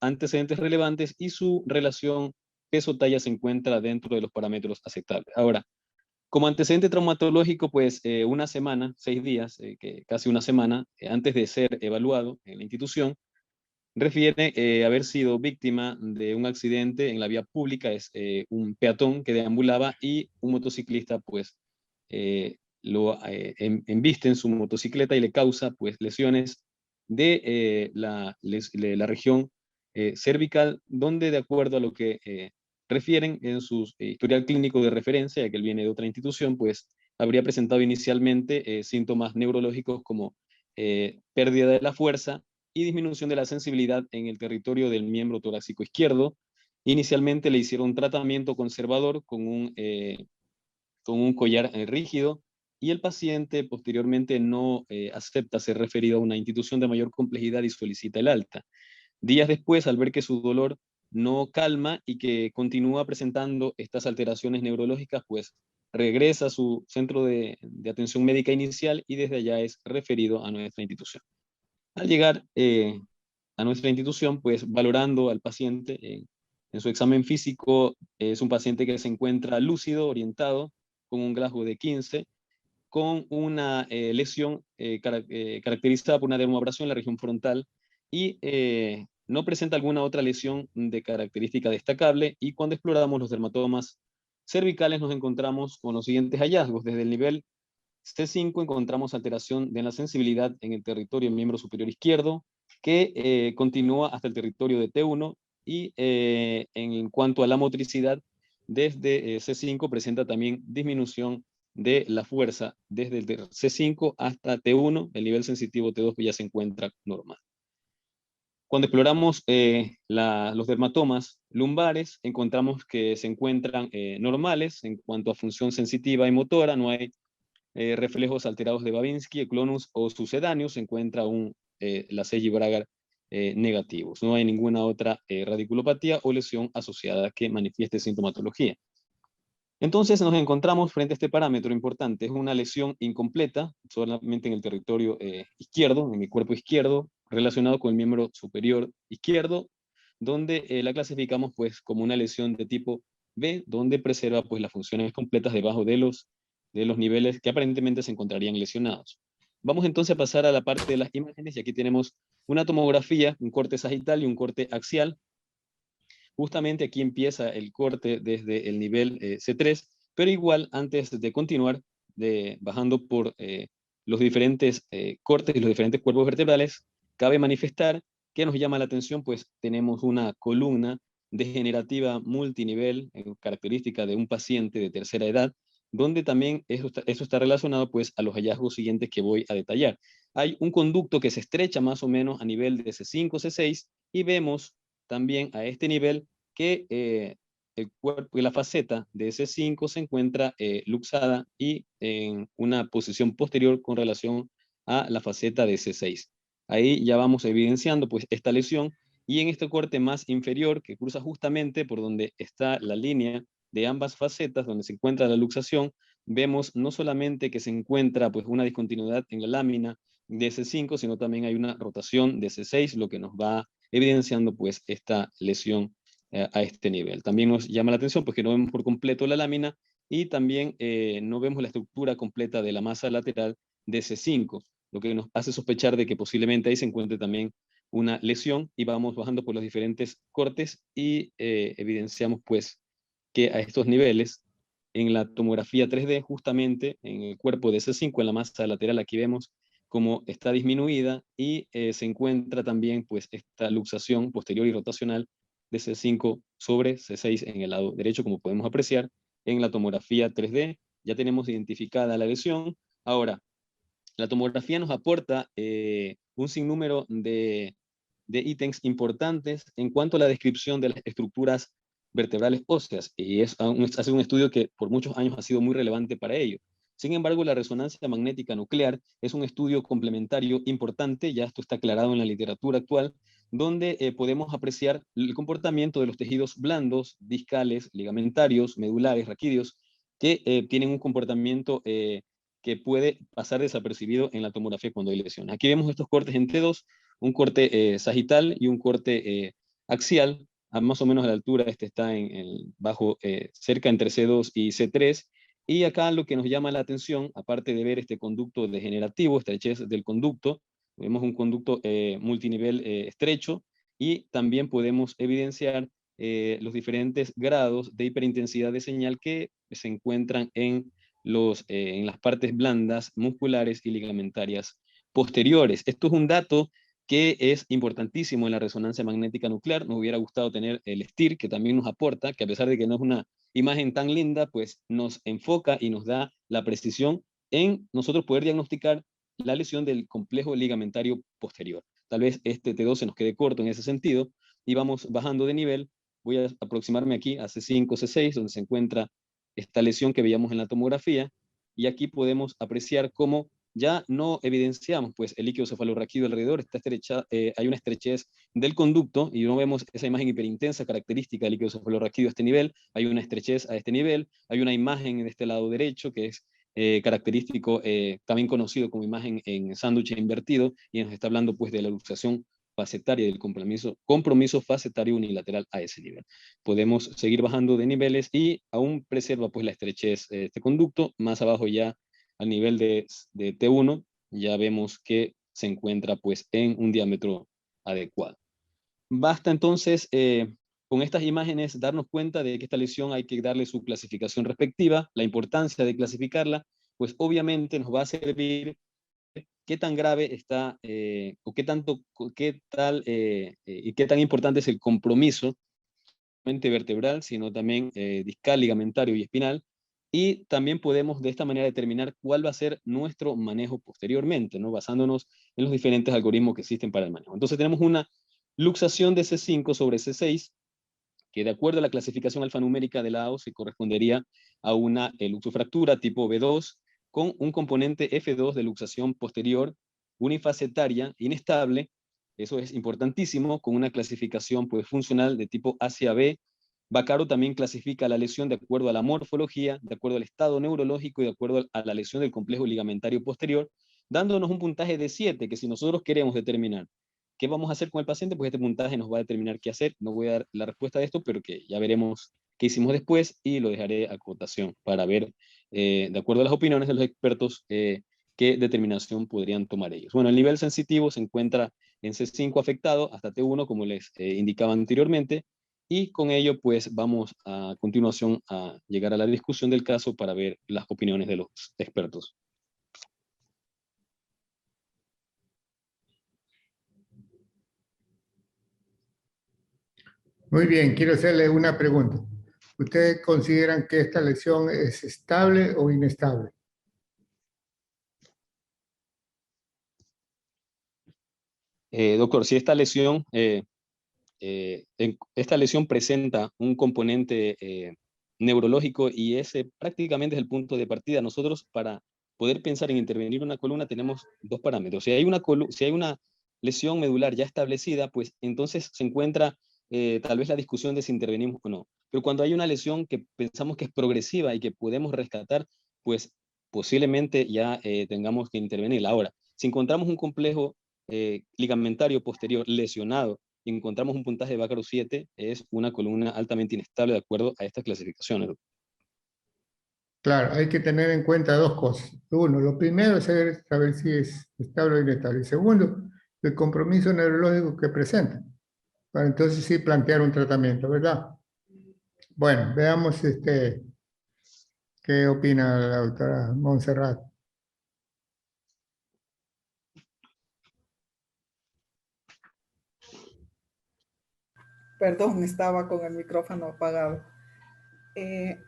antecedentes relevantes y su relación peso-talla se encuentra dentro de los parámetros aceptables. Ahora, como antecedente traumatológico, pues una semana, 6 días, casi una semana, antes de ser evaluado en la institución, refiere haber sido víctima de un accidente en la vía pública. Es un peatón que deambulaba y un motociclista pues lo embiste en su motocicleta y le causa pues lesiones de la región cervical, donde de acuerdo a lo que refieren en su historial clínico de referencia, ya que él viene de otra institución, pues habría presentado inicialmente síntomas neurológicos como pérdida de la fuerza y disminución de la sensibilidad en el territorio del miembro torácico izquierdo. Inicialmente le hicieron un tratamiento conservador con un collar rígido, y el paciente posteriormente no acepta ser referido a una institución de mayor complejidad y solicita el alta. Días después, al ver que su dolor no calma y que continúa presentando estas alteraciones neurológicas, pues regresa a su centro de atención médica inicial y desde allá es referido a nuestra institución. Al llegar a nuestra institución, pues valorando al paciente en su examen físico, es un paciente que se encuentra lúcido, orientado, con un Glasgow de 15, con una lesión caracterizada por una dermoabrasión en la región frontal y no presenta alguna otra lesión de característica destacable, y cuando exploramos los dermatomas cervicales nos encontramos con los siguientes hallazgos. Desde el nivel C5 encontramos alteración de la sensibilidad en el territorio del miembro superior izquierdo, que continúa hasta el territorio de T1, y en cuanto a la motricidad, desde C5 presenta también disminución de la fuerza desde el C5 hasta T1, el nivel sensitivo T2 ya se encuentra normal. Cuando exploramos los dermatomas lumbares, encontramos que se encuentran normales en cuanto a función sensitiva y motora, no hay reflejos alterados de Babinski, clonus o sucedáneos, se encuentra la Seggi-Bragar negativos. No hay ninguna otra radiculopatía o lesión asociada que manifieste sintomatología. Entonces nos encontramos frente a este parámetro importante. Es una lesión incompleta, solamente en el territorio izquierdo, en el cuerpo izquierdo, relacionado con el miembro superior izquierdo, donde la clasificamos pues como una lesión de tipo B, donde preserva pues las funciones completas debajo de los niveles que aparentemente se encontrarían lesionados. Vamos entonces a pasar a la parte de las imágenes, y aquí tenemos una tomografía, un corte sagital y un corte axial. Justamente aquí empieza el corte desde el nivel C3, pero igual antes de continuar, bajando por los diferentes cortes y los diferentes cuerpos vertebrales, cabe manifestar que nos llama la atención, pues tenemos una columna degenerativa multinivel, característica de un paciente de tercera edad, donde también eso está relacionado pues a los hallazgos siguientes que voy a detallar. Hay un conducto que se estrecha más o menos a nivel de C5, C6, y vemos también a este nivel que el cuerpo y la faceta de C5 se encuentra luxada y en una posición posterior con relación a la faceta de C6. Ahí ya vamos evidenciando pues esta lesión, y en este corte más inferior que cruza justamente por donde está la línea de ambas facetas, donde se encuentra la luxación, vemos no solamente que se encuentra pues una discontinuidad en la lámina de C5, sino también hay una rotación de C6, lo que nos va evidenciando pues esta lesión a este nivel. También nos llama la atención porque no vemos por completo la lámina, y también no vemos la estructura completa de la masa lateral de C5, lo que nos hace sospechar de que posiblemente ahí se encuentre también una lesión, y vamos bajando por los diferentes cortes y evidenciamos pues que a estos niveles, en la tomografía 3D, justamente en el cuerpo de C5, en la masa lateral, aquí vemos cómo está disminuida, y se encuentra también pues esta luxación posterior y rotacional de C5 sobre C6 en el lado derecho, como podemos apreciar en la tomografía 3D. Ya tenemos identificada la lesión. Ahora, la tomografía nos aporta un sinnúmero de ítems importantes en cuanto a la descripción de las estructuras vertebrales óseas, y hace un estudio que por muchos años ha sido muy relevante para ello. Sin embargo, la resonancia magnética nuclear es un estudio complementario importante, ya esto está aclarado en la literatura actual, donde podemos apreciar el comportamiento de los tejidos blandos, discales, ligamentarios, medulares, raquídeos, que tienen un comportamiento que puede pasar desapercibido en la tomografía cuando hay lesión. Aquí vemos estos cortes en T2, un corte sagital y un corte axial, más o menos a la altura, este está cerca entre C2 y C3, y acá lo que nos llama la atención, aparte de ver este conducto degenerativo, estrechez del conducto, vemos un conducto multinivel estrecho, y también podemos evidenciar los diferentes grados de hiperintensidad de señal que se encuentran en las partes blandas, musculares y ligamentarias posteriores. Esto es un dato que es importantísimo en la resonancia magnética nuclear. Nos hubiera gustado tener el STIR, que también nos aporta, que a pesar de que no es una imagen tan linda, pues nos enfoca y nos da la precisión en nosotros poder diagnosticar la lesión del complejo ligamentario posterior. Tal vez este T2 se nos quede corto en ese sentido, y vamos bajando de nivel. Voy a aproximarme aquí a C5, C6, donde se encuentra esta lesión que veíamos en la tomografía, y aquí podemos apreciar cómo ya no evidenciamos pues el líquido cefalorraquídeo alrededor, está hay una estrechez del conducto y no vemos esa imagen hiperintensa característica del líquido cefalorraquídeo a este nivel, hay una estrechez a este nivel, hay una imagen de este lado derecho que es característico, también conocido como imagen en sándwich invertido, y nos está hablando pues de la luxación facetaria del compromiso facetario unilateral a ese nivel. Podemos seguir bajando de niveles y aún preserva pues la estrechez este conducto, más abajo ya al nivel de T1, ya vemos que se encuentra pues en un diámetro adecuado. Basta entonces con estas imágenes darnos cuenta de que esta lesión hay que darle su clasificación respectiva, la importancia de clasificarla, pues obviamente nos va a servir qué tan grave está o qué tal y qué tan importante es el compromiso, no solamente vertebral, sino también discal, ligamentario y espinal, y también podemos de esta manera determinar cuál va a ser nuestro manejo posteriormente, ¿no? Basándonos en los diferentes algoritmos que existen para el manejo. Entonces tenemos una luxación de C5 sobre C6, que de acuerdo a la clasificación alfanumérica de la AO se correspondería a una luxofractura tipo B2 con un componente F2 de luxación posterior unifacetaria inestable, eso es importantísimo, con una clasificación pues, funcional de tipo A-B. Vaccaro también clasifica la lesión de acuerdo a la morfología, de acuerdo al estado neurológico y de acuerdo a la lesión del complejo ligamentario posterior, dándonos un puntaje de 7, que si nosotros queremos determinar qué vamos a hacer con el paciente, pues este puntaje nos va a determinar qué hacer. No voy a dar la respuesta de esto, pero que ya veremos qué hicimos después y lo dejaré a cotación para ver, de acuerdo a las opiniones de los expertos, qué determinación podrían tomar ellos. Bueno, el nivel sensitivo se encuentra en C5 afectado hasta T1, como les indicaba anteriormente, y con ello pues vamos a continuación a llegar a la discusión del caso para ver las opiniones de los expertos. Muy bien, quiero hacerle una pregunta. ¿Ustedes consideran que esta lesión es estable o inestable? Doctor, si esta lesión esta lesión presenta un componente neurológico y ese prácticamente es el punto de partida. Nosotros para poder pensar en intervenir una columna tenemos dos parámetros. Si hay una lesión medular ya establecida, pues entonces se encuentra tal vez la discusión de si intervenimos o no. Pero cuando hay una lesión que pensamos que es progresiva y que podemos rescatar, pues posiblemente ya tengamos que intervenir. Ahora, si encontramos un complejo ligamentario posterior lesionado, encontramos un puntaje de Vaccaro 7, es una columna altamente inestable de acuerdo a estas clasificaciones. Claro, hay que tener en cuenta dos cosas. Uno, lo primero es saber si es estable o inestable. Y segundo, el compromiso neurológico que presenta. Para entonces sí plantear un tratamiento, ¿verdad? Bueno, veamos qué opina la doctora Montserrat. Perdón, estaba con el micrófono apagado.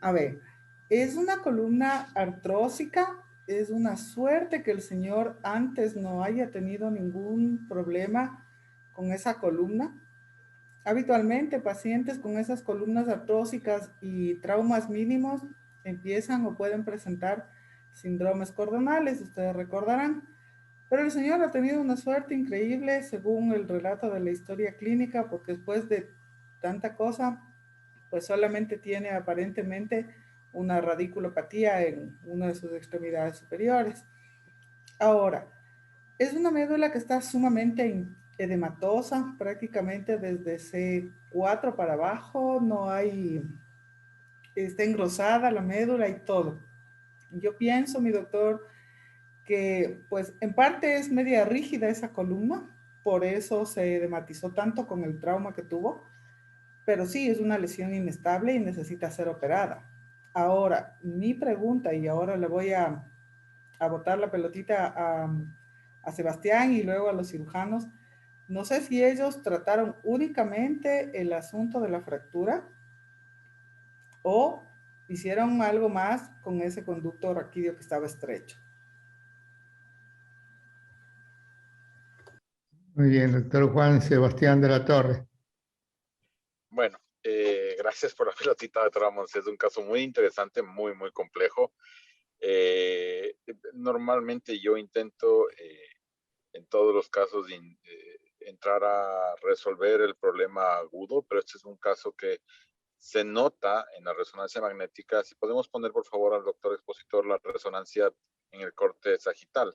A ver, es una columna artrósica, es una suerte que el señor antes no haya tenido ningún problema con esa columna. Habitualmente pacientes con esas columnas artrósicas y traumas mínimos empiezan o pueden presentar síndromes cordonales, ustedes recordarán. Pero el señor ha tenido una suerte increíble según el relato de la historia clínica, porque después de tanta cosa, pues solamente tiene aparentemente una radiculopatía en una de sus extremidades superiores. Ahora, es una médula que está sumamente edematosa, prácticamente desde C4 para abajo, no hay, está engrosada la médula y todo. Yo pienso, mi doctor, que pues en parte es media rígida esa columna, por eso se edematizó tanto con el trauma que tuvo, pero sí es una lesión inestable y necesita ser operada. Ahora, mi pregunta, y ahora le voy a botar la pelotita a Sebastián y luego a los cirujanos, no sé si ellos trataron únicamente el asunto de la fractura o hicieron algo más con ese conducto raquídeo que estaba estrecho. Muy bien, doctor Juan Sebastián de la Torre. Bueno, gracias por la pelotita, doctora Montes. Es un caso muy interesante, muy, muy complejo. Normalmente yo intento en todos los casos entrar a resolver el problema agudo, pero este es un caso que se nota en la resonancia magnética. Si podemos poner por favor al doctor expositor la resonancia en el corte sagital.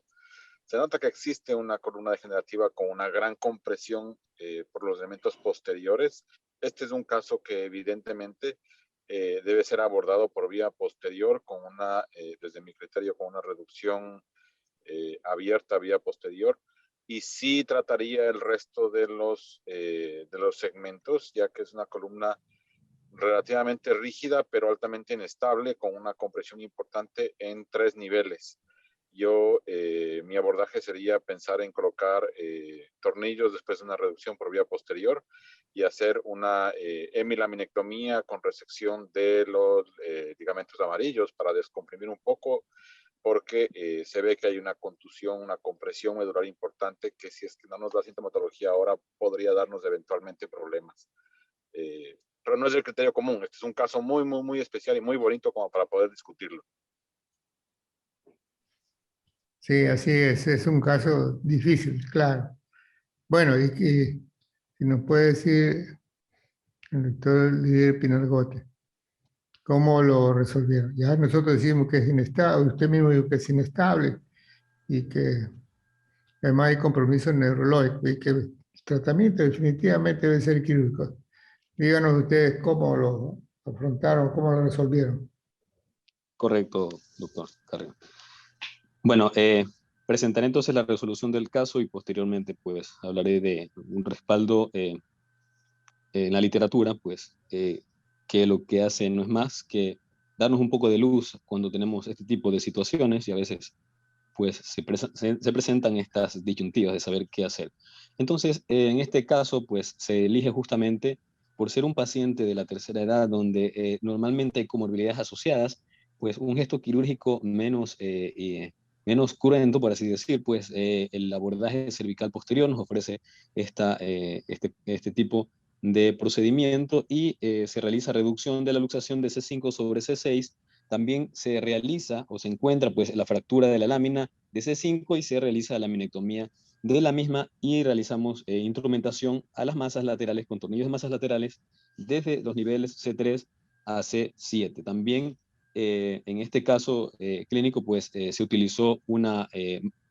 Se nota que existe una columna degenerativa con una gran compresión por los elementos posteriores. Este es un caso que evidentemente debe ser abordado por vía posterior con una, desde mi criterio, con una reducción abierta vía posterior. Y sí trataría el resto de los segmentos, ya que es una columna relativamente rígida, pero altamente inestable, con una compresión importante en 3 niveles. Mi abordaje sería pensar en colocar tornillos después de una reducción por vía posterior y hacer una hemilaminectomía con resección de los ligamentos amarillos para descomprimir un poco, porque se ve que hay una contusión, una compresión medular importante que, si es que no nos da sintomatología ahora, podría darnos eventualmente problemas. Pero no es el criterio común. Este es un caso muy, muy, muy especial y muy bonito como para poder discutirlo. Sí, así es un caso difícil, claro. Bueno, y que si nos puede decir el doctor Lidier Pinargote, ¿cómo lo resolvieron? Ya nosotros decimos que es inestable, usted mismo dijo que es inestable y que además hay compromiso neurológico y que el tratamiento definitivamente debe ser quirúrgico. Díganos ustedes cómo lo afrontaron, cómo lo resolvieron. Correcto, doctor Carrillo. Bueno, presentaré entonces la resolución del caso y posteriormente pues hablaré de un respaldo en la literatura, pues que lo que hace no es más que darnos un poco de luz cuando tenemos este tipo de situaciones y a veces pues se presentan estas disyuntivas de saber qué hacer. Entonces, en este caso, pues se elige justamente por ser un paciente de la tercera edad donde normalmente hay comorbilidades asociadas, pues un gesto quirúrgico menos cruento, por así decir, pues el abordaje cervical posterior nos ofrece este tipo de procedimiento y se realiza reducción de la luxación de C5 sobre C6. También se realiza o se encuentra pues la fractura de la lámina de C5 y se realiza la laminectomía de la misma y realizamos instrumentación a las masas laterales con tornillos de masas laterales desde los niveles C3 a C7. También en este caso clínico pues se utilizó una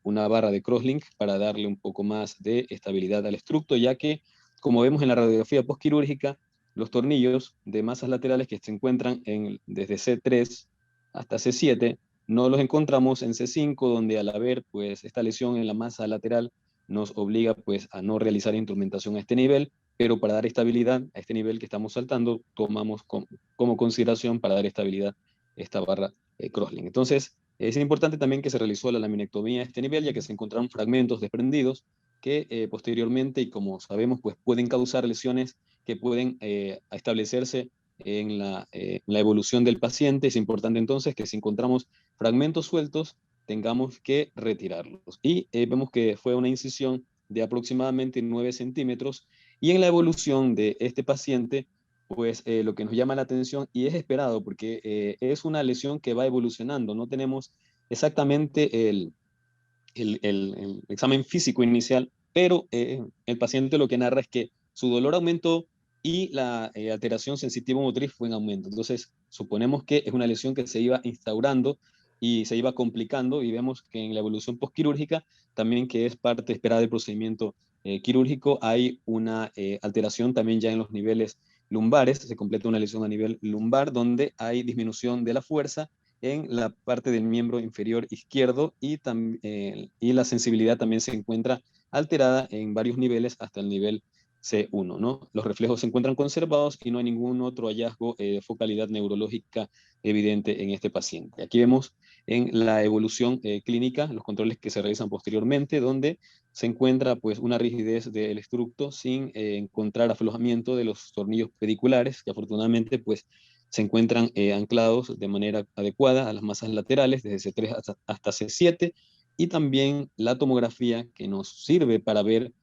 barra de crosslink para darle un poco más de estabilidad al estructo, ya que como vemos en la radiografía postquirúrgica, los tornillos de masas laterales que se encuentran desde C3 hasta C7, no los encontramos en C5, donde al haber pues, esta lesión en la masa lateral nos obliga pues, a no realizar instrumentación a este nivel, pero para dar estabilidad a este nivel que estamos saltando, tomamos como consideración para dar estabilidad esta barra crosslink. Entonces, es importante también que se realizó la laminectomía a este nivel, ya que se encontraron fragmentos desprendidos que posteriormente, y como sabemos, pues pueden causar lesiones que pueden establecerse en la evolución del paciente. Es importante entonces que si encontramos fragmentos sueltos, tengamos que retirarlos. Y vemos que fue una incisión de aproximadamente 9 centímetros, y en la evolución de este paciente, pues lo que nos llama la atención, y es esperado porque es una lesión que va evolucionando, no tenemos exactamente el examen físico inicial, pero el paciente lo que narra es que su dolor aumentó y la alteración sensitivo-motriz fue en aumento. Entonces, suponemos que es una lesión que se iba instaurando y se iba complicando, y vemos que en la evolución postquirúrgica, también que es parte esperada del procedimiento quirúrgico, hay una alteración también ya en los niveles lumbares, se completa una lesión a nivel lumbar, donde hay disminución de la fuerza en la parte del miembro inferior izquierdo y la sensibilidad también se encuentra alterada en varios niveles hasta el nivel C1, ¿no? Los reflejos se encuentran conservados y no hay ningún otro hallazgo de focalidad neurológica evidente en este paciente. Aquí vemos en la evolución clínica los controles que se realizan posteriormente, donde se encuentra pues una rigidez del estructo sin encontrar aflojamiento de los tornillos pediculares, que afortunadamente pues se encuentran anclados de manera adecuada a las masas laterales desde C3 hasta C7, y también la tomografía que nos sirve para ver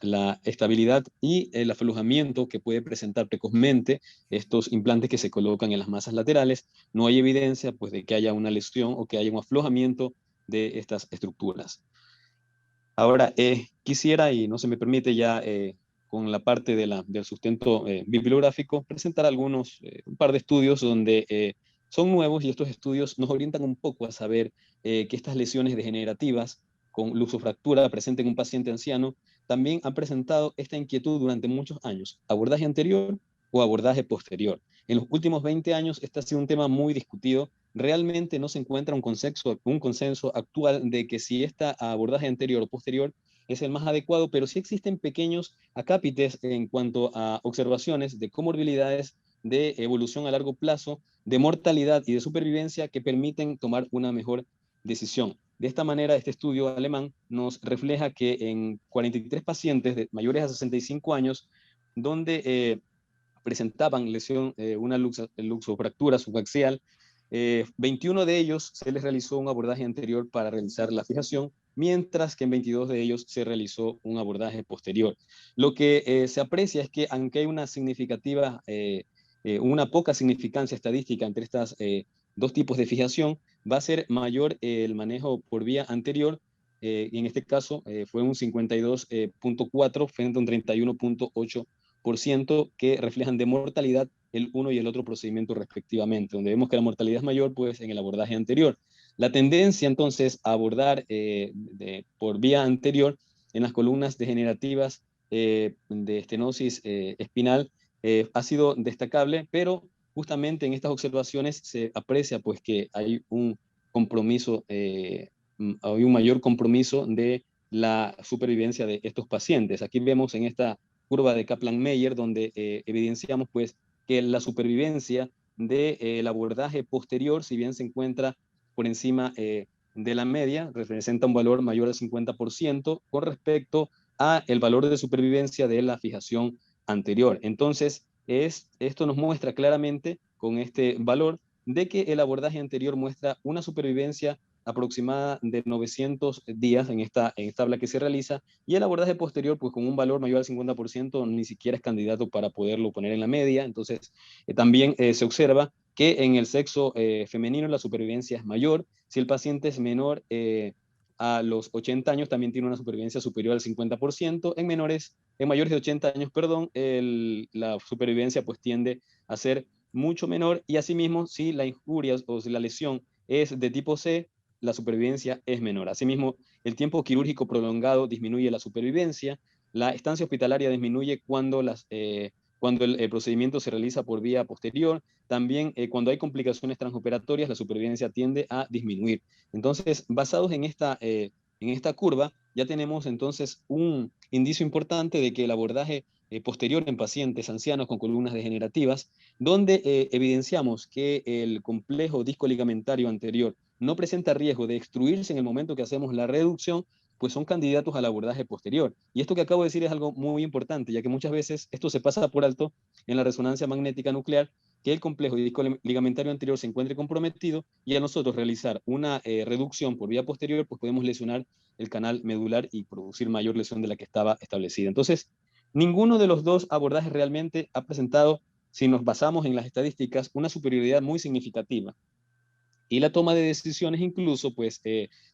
la estabilidad y el aflojamiento que puede presentar precozmente estos implantes que se colocan en las masas laterales. No hay evidencia pues, de que haya una lesión o que haya un aflojamiento de estas estructuras. Ahora, quisiera, y no se me permite ya con la parte del sustento bibliográfico, presentar un par de estudios donde son nuevos, y estos estudios nos orientan un poco a saber que estas lesiones degenerativas con luxofractura presentes en un paciente anciano también han presentado esta inquietud durante muchos años: abordaje anterior o abordaje posterior. En los últimos 20 años este ha sido un tema muy discutido. Realmente no se encuentra un consenso actual de que si este abordaje anterior o posterior es el más adecuado, pero sí existen pequeños acápites en cuanto a observaciones de comorbilidades, de evolución a largo plazo, de mortalidad y de supervivencia que permiten tomar una mejor decisión. De esta manera, este estudio alemán nos refleja que en 43 pacientes mayores a 65 años, donde presentaban lesión, una luxofractura subaxial, 21 de ellos se les realizó un abordaje anterior para realizar la fijación, mientras que en 22 de ellos se realizó un abordaje posterior. Lo que se aprecia es que aunque hay una poca significancia estadística entre estas dos tipos de fijación, va a ser mayor el manejo por vía anterior. Y en este caso fue un 52.4 frente a un 31.8% que reflejan de mortalidad el uno y el otro procedimiento respectivamente, donde vemos que la mortalidad es mayor pues en el abordaje anterior. La tendencia entonces a abordar por vía anterior en las columnas degenerativas de estenosis espinal ha sido destacable, pero justamente en estas observaciones se aprecia pues que hay un compromiso, hay un mayor compromiso de la supervivencia de estos pacientes. Aquí vemos en esta curva de Kaplan-Meier, donde evidenciamos pues que la supervivencia del abordaje posterior, si bien se encuentra por encima de la media, representa un valor mayor al 50% con respecto a el valor de supervivencia de la fijación anterior. Entonces, esto nos muestra claramente con este valor de que el abordaje anterior muestra una supervivencia aproximada de 900 días en esta tabla que se realiza, y el abordaje posterior, pues con un valor mayor al 50%, ni siquiera es candidato para poderlo poner en la media. Entonces, también se observa que en el sexo femenino la supervivencia es mayor. Si el paciente es menor a los 80 años, también tiene una supervivencia superior al 50%. En mayores de 80 años, perdón, la supervivencia pues tiende a ser mucho menor, y asimismo, si la injuria o si la lesión es de tipo C, la supervivencia es menor. Asimismo, el tiempo quirúrgico prolongado disminuye la supervivencia, la estancia hospitalaria disminuye cuando el procedimiento se realiza por vía posterior. También cuando hay complicaciones transoperatorias, la supervivencia tiende a disminuir. Entonces, basados en esta curva, ya tenemos entonces un indicio importante de que el abordaje posterior en pacientes ancianos con columnas degenerativas, donde evidenciamos que el complejo disco ligamentario anterior no presenta riesgo de extruirse en el momento que hacemos la reducción, pues son candidatos al abordaje posterior. Y esto que acabo de decir es algo muy importante, ya que muchas veces esto se pasa por alto en la resonancia magnética nuclear, que el complejo disco ligamentario anterior se encuentre comprometido, y a nosotros realizar una reducción por vía posterior, pues podemos lesionar el canal medular y producir mayor lesión de la que estaba establecida. Entonces, ninguno de los dos abordajes realmente ha presentado, si nos basamos en las estadísticas, una superioridad muy significativa. Y la toma de decisiones incluso pues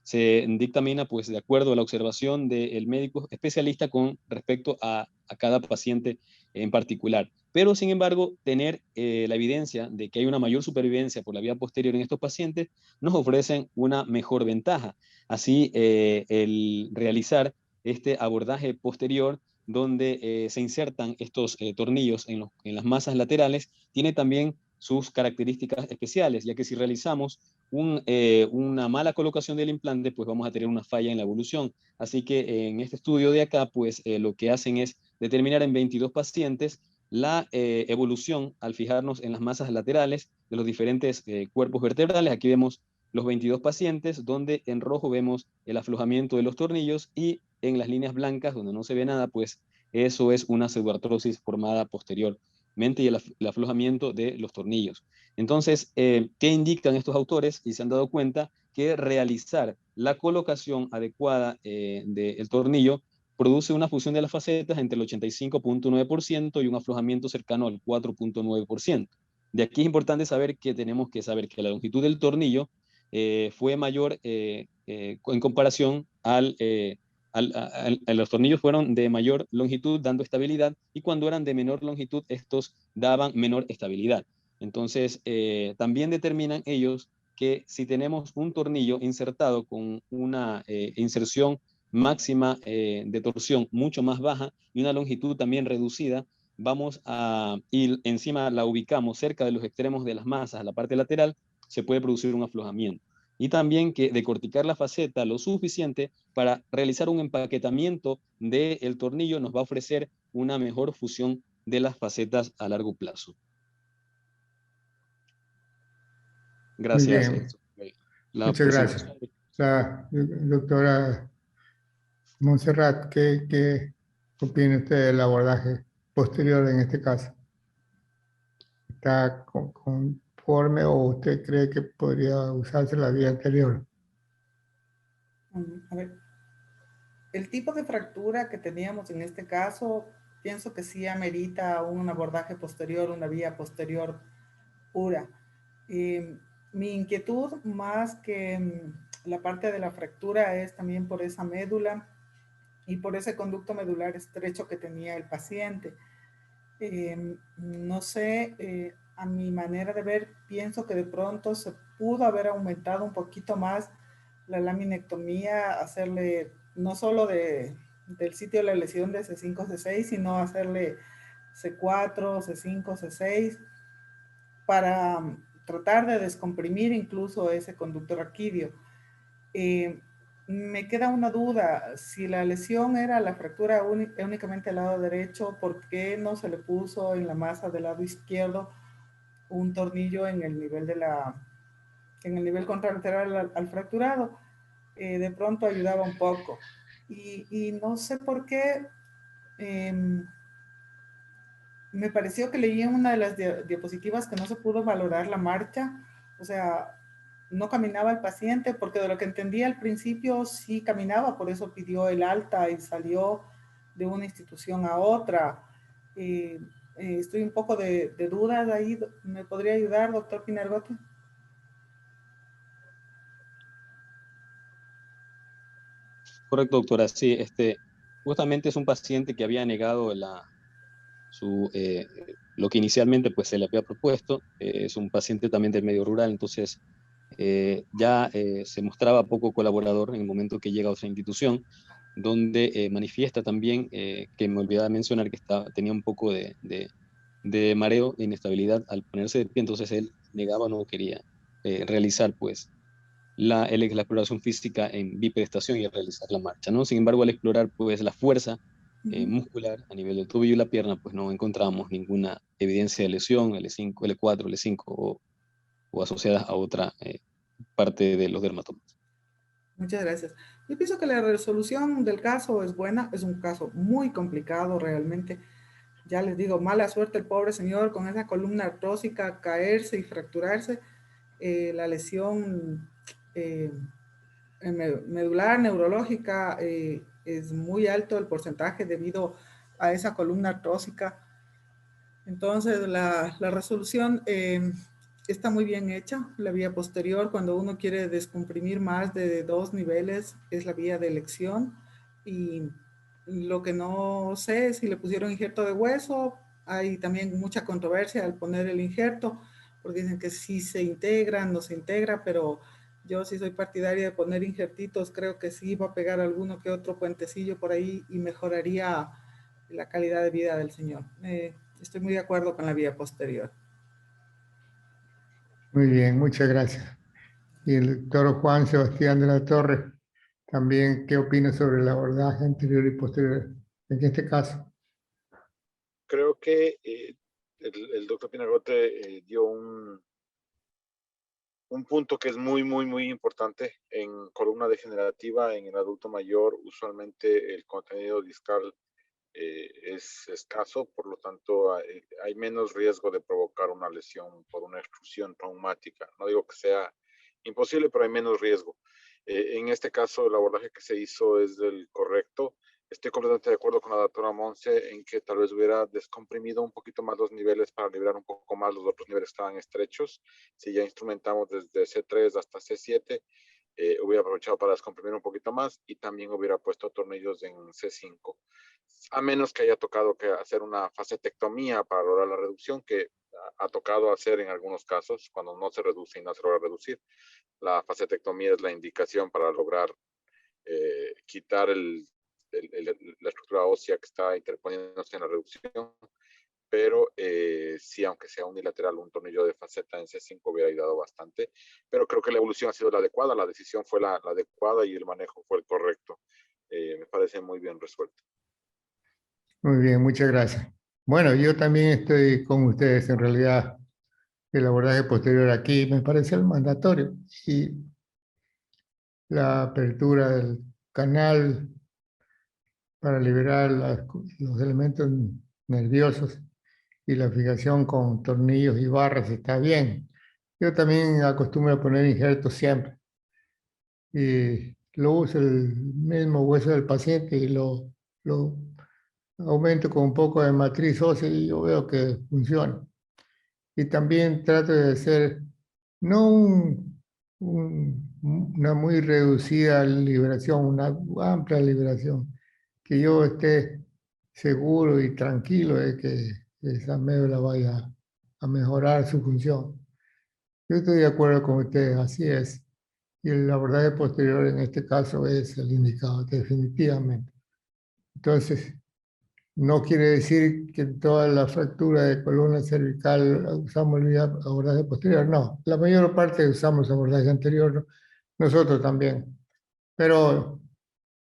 se dictamina pues de acuerdo a la observación del médico especialista con respecto a cada paciente en particular. Pero sin embargo, tener la evidencia de que hay una mayor supervivencia por la vía posterior en estos pacientes nos ofrecen una mejor ventaja. Así, el realizar este abordaje posterior donde se insertan estos tornillos en las masas laterales tiene también sus características especiales, ya que si realizamos una mala colocación del implante, pues vamos a tener una falla en la evolución. Así que en este estudio de acá, pues lo que hacen es determinar en 22 pacientes la evolución al fijarnos en las masas laterales de los diferentes cuerpos vertebrales. Aquí vemos los 22 pacientes, donde en rojo vemos el aflojamiento de los tornillos, y en las líneas blancas, donde no se ve nada, pues eso es una pseudoartrosis formada posteriormente, y el aflojamiento de los tornillos. Entonces, ¿qué indican estos autores? Y se han dado cuenta que realizar la colocación adecuada del tornillo produce una fusión de las facetas entre el 85.9% y un aflojamiento cercano al 4.9%. De aquí es importante saber que tenemos que saber que la longitud del tornillo fue mayor en comparación los tornillos fueron de mayor longitud dando estabilidad, y cuando eran de menor longitud estos daban menor estabilidad. Entonces también determinan ellos que si tenemos un tornillo insertado con una inserción máxima de torsión mucho más baja y una longitud también reducida, y encima la ubicamos cerca de los extremos de las masas, a la parte lateral, se puede producir un aflojamiento. Y también que decorticar la faceta lo suficiente para realizar un empaquetamiento del tornillo nos va a ofrecer una mejor fusión de las facetas a largo plazo. Muy Gracias. bien. Muchas gracias. La doctora Montserrat, ¿qué opina usted del abordaje posterior en este caso? ¿Está conforme o usted cree que podría usarse la vía anterior? A ver, el tipo de fractura que teníamos en este caso, pienso que sí amerita un abordaje posterior, una vía posterior pura. Mi inquietud más que la parte de la fractura es también por esa médula y por ese conducto medular estrecho que tenía el paciente. No sé, a mi manera de ver, pienso que de pronto se pudo haber aumentado un poquito más la laminectomía, hacerle no solo del sitio de la lesión de C5, C6, sino hacerle C4, C5, C6, para tratar de descomprimir incluso ese conducto raquídeo. Me queda una duda, si la lesión era la fractura únicamente al lado derecho, ¿por qué no se le puso en la masa del lado izquierdo un tornillo en el nivel en el nivel contralateral al fracturado? De pronto ayudaba un poco. Y no sé por qué, me pareció que leí en una de las diapositivas que no se pudo valorar la marcha, o sea, no caminaba el paciente, porque de lo que entendía al principio sí caminaba, por eso pidió el alta y salió de una institución a otra. Estoy un poco de dudas ahí. ¿Me podría ayudar, doctor Pinargote? Correcto, doctora. Sí, justamente es un paciente que había negado lo que inicialmente pues, se le había propuesto. Es un paciente también del medio rural, entonces ya se mostraba poco colaborador en el momento que llega a otra institución, donde manifiesta también, que me olvidaba mencionar, que tenía un poco de mareo e inestabilidad al ponerse de pie, entonces él negaba, no quería realizar pues la exploración física en bipedestación y realizar la marcha, ¿no? Sin embargo, al explorar pues la fuerza muscular a nivel del tobillo y la pierna, pues no encontramos ninguna evidencia de lesión, L5, L4, L5 o asociadas a otra parte de los dermatomas. Muchas gracias. Yo pienso que la resolución del caso es buena, es un caso muy complicado realmente. Ya les digo, mala suerte el pobre señor con esa columna artrósica, caerse y fracturarse. La lesión medular, neurológica, es muy alto el porcentaje debido a esa columna artrósica. Entonces, la resolución está muy bien hecha. La vía posterior, cuando uno quiere descomprimir más de 2 niveles, es la vía de elección. Y lo que no sé es si le pusieron injerto de hueso. Hay también mucha controversia al poner el injerto, porque dicen que sí se integra, no se integra, pero yo sí soy partidaria de poner injertitos. Creo que sí va a pegar alguno que otro puentecillo por ahí y mejoraría la calidad de vida del señor. Estoy muy de acuerdo con la vía posterior. Muy bien, muchas gracias. Y el doctor Juan Sebastián de la Torre, también, ¿qué opina sobre el abordaje anterior y posterior en este caso? Creo que el doctor Pinargote dio un punto que es muy, muy, muy importante. En columna degenerativa, en el adulto mayor, usualmente el contenido discal es escaso, por lo tanto hay menos riesgo de provocar una lesión por una extrusión traumática. No digo que sea imposible, pero hay menos riesgo. En este caso, el abordaje que se hizo es del correcto. Estoy completamente de acuerdo con la doctora Monse en que tal vez hubiera descomprimido un poquito más los niveles para liberar un poco más los otros niveles que estaban estrechos. Si ya instrumentamos desde C3 hasta C7, hubiera aprovechado para descomprimir un poquito más y también hubiera puesto tornillos en C5. A menos que haya tocado que hacer una facetectomía para lograr la reducción, que ha tocado hacer en algunos casos, cuando no se reduce y no se logra reducir. La facetectomía es la indicación para lograr quitar la estructura ósea que está interponiéndose en la reducción, pero sí, aunque sea unilateral, un tornillo de faceta en C5 hubiera ayudado bastante, pero creo que la evolución ha sido la adecuada, la decisión fue la adecuada y el manejo fue el correcto. Me parece muy bien resuelto. Muy bien, muchas gracias. Bueno, yo también estoy con ustedes. En realidad, el abordaje posterior aquí me parece el mandatorio y la apertura del canal para liberar los elementos nerviosos y la fijación con tornillos y barras está bien. Yo también acostumbro a poner injertos siempre y lo uso el mismo hueso del paciente y lo aumento con un poco de matriz ósea y yo veo que funciona. Y también trato de hacer no una muy reducida liberación, una amplia liberación, que yo esté seguro y tranquilo de que esa médula vaya a mejorar su función. Yo estoy de acuerdo con ustedes, así es. Y el abordaje posterior en este caso es el indicado, definitivamente. Entonces, no quiere decir que en toda la fractura de columna cervical usamos el abordaje posterior, no. La mayor parte usamos abordaje anterior, ¿no? Nosotros también. Pero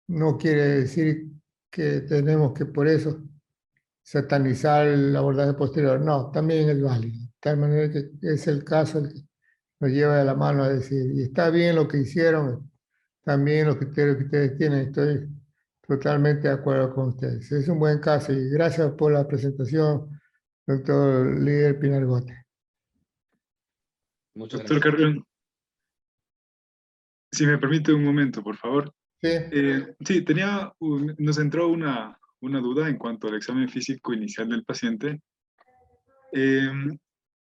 no quiere decir que tenemos que por eso satanizar el abordaje posterior. No, también es válido. De tal manera que es el caso el que nos lleva de la mano a decir, y está bien lo que hicieron, también los criterios que ustedes tienen, estoy totalmente de acuerdo con ustedes. Es un buen caso y gracias por la presentación, doctor líder Pinargote. Muchas Doctor gracias. Carrión, si me permite un momento, por favor. Sí, Sí, nos entró una duda en cuanto al examen físico inicial del paciente.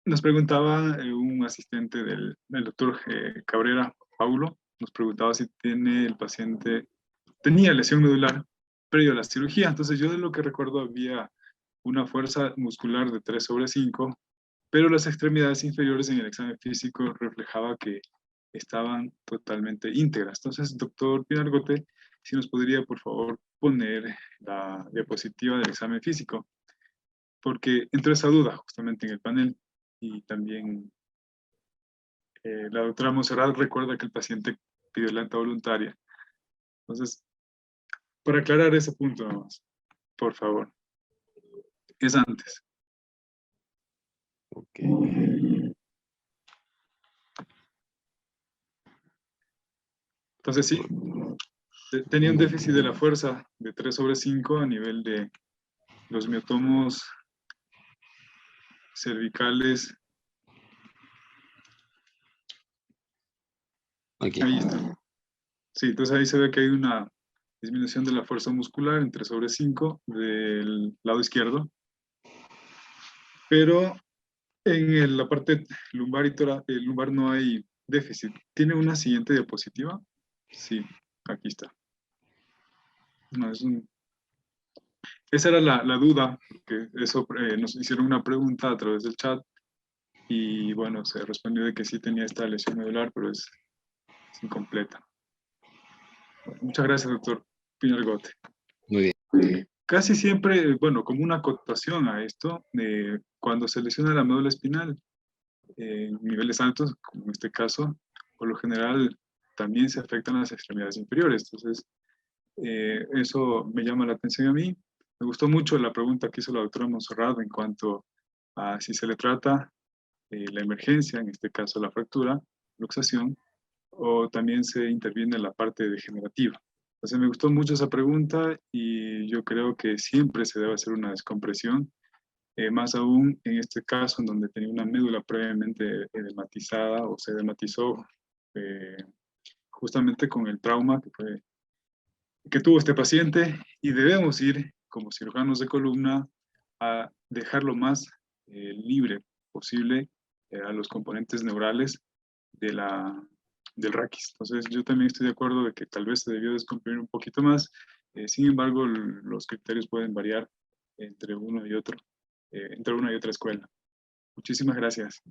Nos preguntaba un asistente del doctor Cabrera, Paulo, nos preguntaba si el paciente tenía lesión medular previo a la cirugía. Entonces yo de lo que recuerdo había una fuerza muscular de 3/5, pero las extremidades inferiores en el examen físico reflejaba que estaban totalmente íntegras. Entonces, doctor Pinargote, si nos podría, por favor, poner la diapositiva del examen físico, porque entró esa duda justamente en el panel y también la doctora Monserrat recuerda que el paciente pidió la alta voluntaria. Entonces, para aclarar ese punto nomás, por favor. Es antes. Ok. Entonces, sí, tenía un déficit de la fuerza de 3/5 a nivel de los miotomos cervicales. Aquí. Ahí está. Sí, entonces ahí se ve que hay una disminución de la fuerza muscular en 3/5 del lado izquierdo. Pero en la parte lumbar y lumbar no hay déficit. ¿Tiene una siguiente diapositiva? Sí, aquí está. No, esa era la duda, porque eso nos hicieron una pregunta a través del chat y bueno, se respondió de que sí tenía esta lesión medular, pero es incompleta. Muchas gracias, doctor Pinargote. Muy bien. Casi siempre, bueno, como una acotación a esto, cuando se lesiona la médula espinal en niveles altos, como en este caso, por lo general también se afectan las extremidades inferiores. Entonces, eso me llama la atención a mí. Me gustó mucho la pregunta que hizo la doctora Monserrat en cuanto a si se le trata la emergencia, en este caso la fractura, luxación, o también se interviene en la parte degenerativa. Entonces me gustó mucho esa pregunta y yo creo que siempre se debe hacer una descompresión, más aún en este caso en donde tenía una médula previamente edematizada o se edematizó justamente con el trauma que tuvo este paciente, y debemos ir como cirujanos de columna a dejar lo más libre posible a los componentes neurales del raquis. Entonces yo también estoy de acuerdo de que tal vez se debió descomprimir un poquito más. Sin embargo, los criterios pueden variar entre uno y otro, entre una y otra escuela. Muchísimas gracias.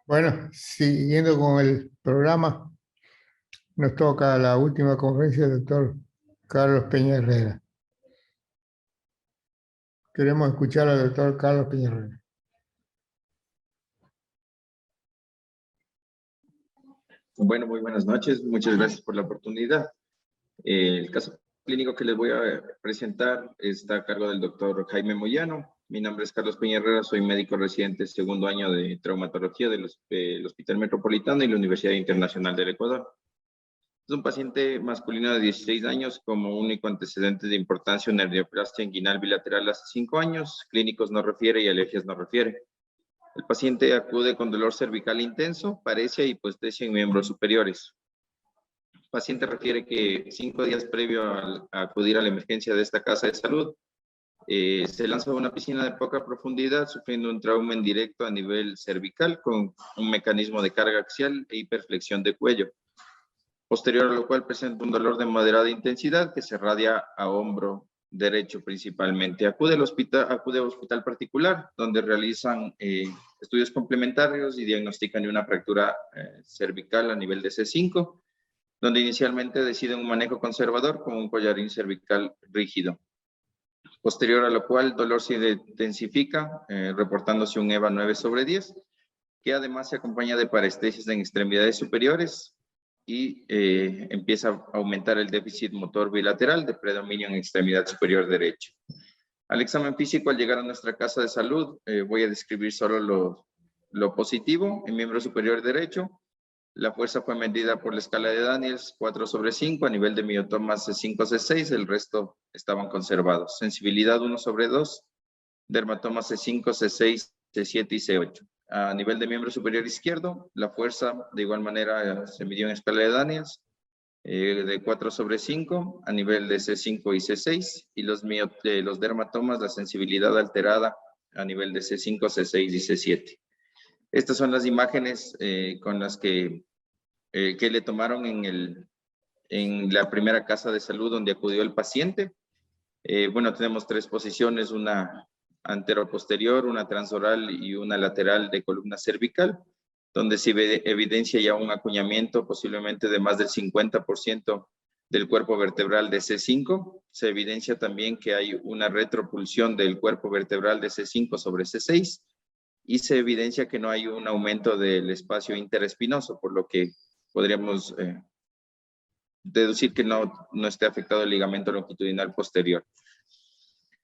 Bueno, siguiendo con el programa, nos toca la última conferencia del doctor Carlos Peña Herrera. Queremos escuchar al doctor Carlos Peña Herrera. Bueno, muy buenas noches. Muchas gracias por la oportunidad. El caso clínico que les voy a presentar está a cargo del doctor Jaime Moyano. Mi nombre es Carlos Peña Herrera, soy médico residente segundo año de traumatología del Hospital Metropolitano y la Universidad Internacional del Ecuador. Es un paciente masculino de 16 años como único antecedente de importancia, una hernioplastia inguinal bilateral hace 5 años, clínicos no refiere y alergias no refiere. El paciente acude con dolor cervical intenso, paresia y hipoestesia en miembros superiores. El paciente refiere que 5 días previo a acudir a la emergencia de esta casa de salud, se lanza a una piscina de poca profundidad, sufriendo un trauma indirecto a nivel cervical con un mecanismo de carga axial e hiperflexión de cuello. Posterior a lo cual presenta un dolor de moderada intensidad que se radia a hombro derecho principalmente. Acude a hospital particular, donde realizan estudios complementarios y diagnostican una fractura cervical a nivel de C5, donde inicialmente deciden un manejo conservador con un collarín cervical rígido. Posterior a lo cual, el dolor se intensifica, reportándose un EVA 9/10, que además se acompaña de parestesias en extremidades superiores, y empieza a aumentar el déficit motor bilateral de predominio en extremidad superior derecha. Al examen físico, al llegar a nuestra casa de salud, voy a describir solo lo positivo. En miembro superior derecho, la fuerza fue medida por la escala de Daniels 4/5 a nivel de miotomas C5-C6, el resto estaban conservados. Sensibilidad 1/2, dermatomas C5, C6, C7 y C8. A nivel de miembro superior izquierdo, la fuerza de igual manera se midió en escala de Daniels de 4/5 a nivel de C5 y C6, y los dermatomas, la sensibilidad alterada a nivel de C5, C6 y C7. Estas son las imágenes con las que le tomaron en la primera casa de salud donde acudió el paciente. Bueno, tenemos 3 posiciones, una antero-posterior, una transoral y una lateral de columna cervical, donde se evidencia ya un acuñamiento posiblemente de más del 50% del cuerpo vertebral de C5. Se evidencia también que hay una retropulsión del cuerpo vertebral de C5 sobre C6, y se evidencia que no hay un aumento del espacio interespinoso, por lo que podríamos deducir que no esté afectado el ligamento longitudinal posterior.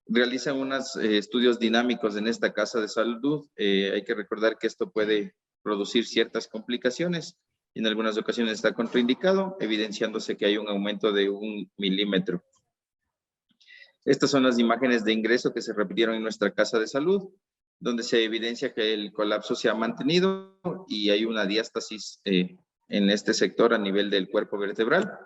Realizan unos estudios dinámicos en esta casa de salud. Hay que recordar que esto puede producir ciertas complicaciones y en algunas ocasiones está contraindicado, evidenciándose que hay un aumento de 1 milímetro. Estas son las imágenes de ingreso que se repitieron en nuestra casa de salud, donde se evidencia que el colapso se ha mantenido y hay una diástasis en este sector a nivel del cuerpo vertebral.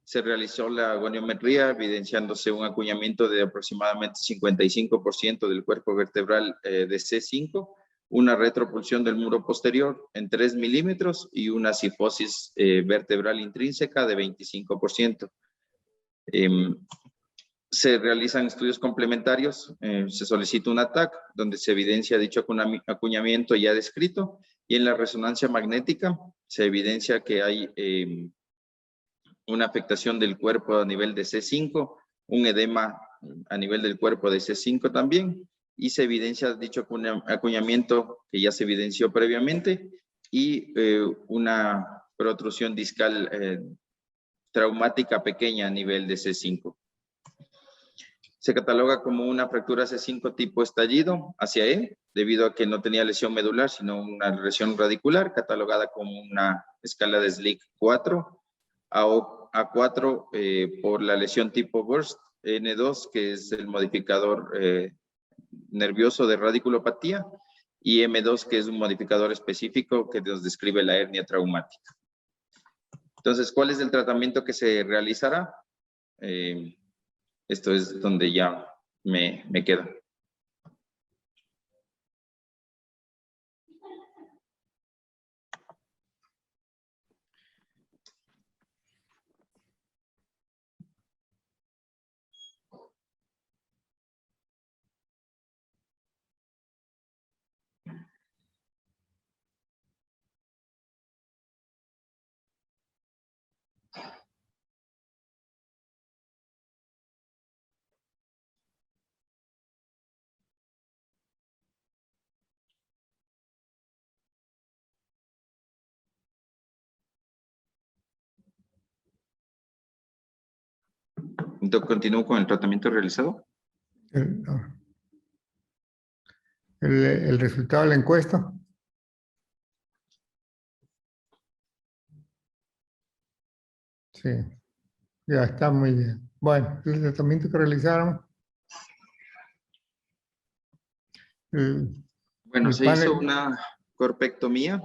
Se realizó la goniometría, evidenciándose un acuñamiento de aproximadamente 55% del cuerpo vertebral de C5, una retropulsión del muro posterior en 3 milímetros y una cifosis vertebral intrínseca de 25%. Se realizan estudios complementarios, se solicita un ATAC, donde se evidencia dicho acuñamiento ya descrito, y en la resonancia magnética se evidencia que hay una afectación del cuerpo a nivel de C5, un edema a nivel del cuerpo de C5 también, y se evidencia dicho acuñamiento que ya se evidenció previamente, y una protrusión discal traumática pequeña a nivel de C5. Se cataloga como una fractura C5 tipo estallido hacia E, debido a que no tenía lesión medular, sino una lesión radicular, catalogada como una escala de Slick 4, A4 por la lesión tipo burst, N2, que es el modificador nervioso de radiculopatía, y M2, que es un modificador específico que nos describe la hernia traumática. Entonces, ¿cuál es el tratamiento que se realizará? Esto es donde ya me quedo. Entonces, ¿continúo con el tratamiento realizado? No. El resultado de la encuesta. Sí, ya está muy bien. Bueno, el tratamiento que realizaron. Bueno, El se hizo panel, una corpectomía,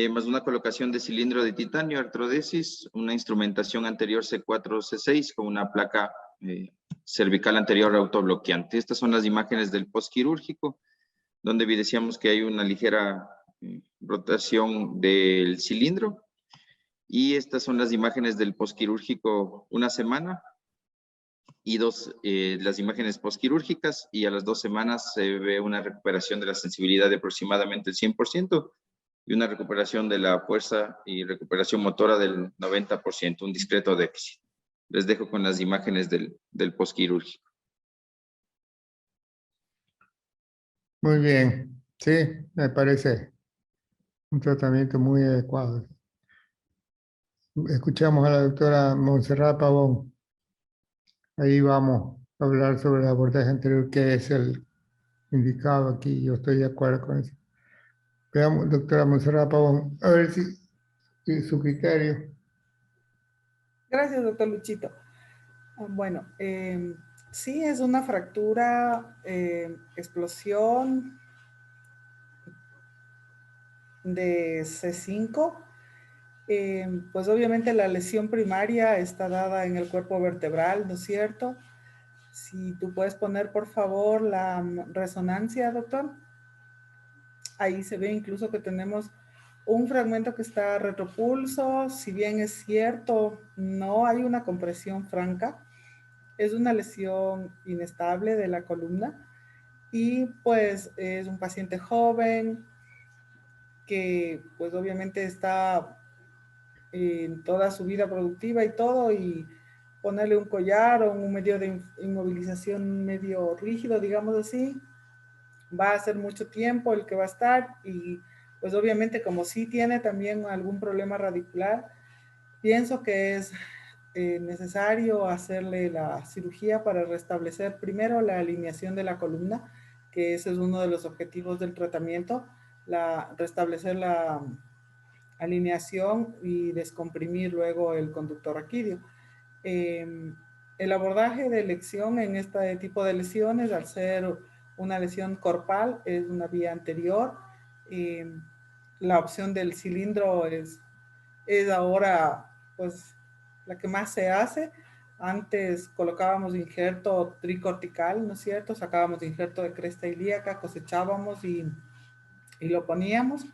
más una colocación de cilindro de titanio, artrodesis, una instrumentación anterior C4, C6 con una placa cervical anterior autobloqueante. Estas son las imágenes del postquirúrgico, donde evidenciamos que hay una ligera rotación del cilindro. Y estas son las imágenes del postquirúrgico una semana y las imágenes postquirúrgicas, y a las 2 semanas se ve una recuperación de la sensibilidad de aproximadamente el 100% y una recuperación de la fuerza y recuperación motora del 90%, un discreto déficit. Les dejo con las imágenes del postquirúrgico. muy bien. Sí, me parece un tratamiento muy adecuado. Escuchamos a la doctora Montserrat Pavón. Ahí vamos a hablar sobre el abordaje anterior, que es el indicado aquí. Yo estoy de acuerdo con eso. Veamos, doctora Montserrat Pavón, a ver si su criterio. Gracias, doctor Luchito. Bueno, sí, es una fractura, explosión de C5. Pues obviamente la lesión primaria está dada en el cuerpo vertebral, ¿no es cierto? Si tú puedes poner, por favor, la resonancia, doctor. Ahí se ve incluso que tenemos un fragmento que está retropulso. Si bien es cierto, no hay una compresión franca. Es una lesión inestable de la columna. Y pues es un paciente joven que pues obviamente está en toda su vida productiva y todo, y ponerle un collar o un medio de inmovilización medio rígido, digamos así, va a ser mucho tiempo el que va a estar. Y pues obviamente como sí tiene también algún problema radicular, pienso que es necesario hacerle la cirugía para restablecer primero la alineación de la columna, que ese es uno de los objetivos del tratamiento, restablecer la alineación y descomprimir luego el conducto raquídeo. El abordaje de elección en este tipo de lesiones, al ser una lesión corpal, es una vía anterior. La opción del cilindro es ahora pues la que más se hace. Antes colocábamos injerto tricortical, ¿no es cierto? Sacábamos injerto de cresta ilíaca, cosechábamos y lo poníamos.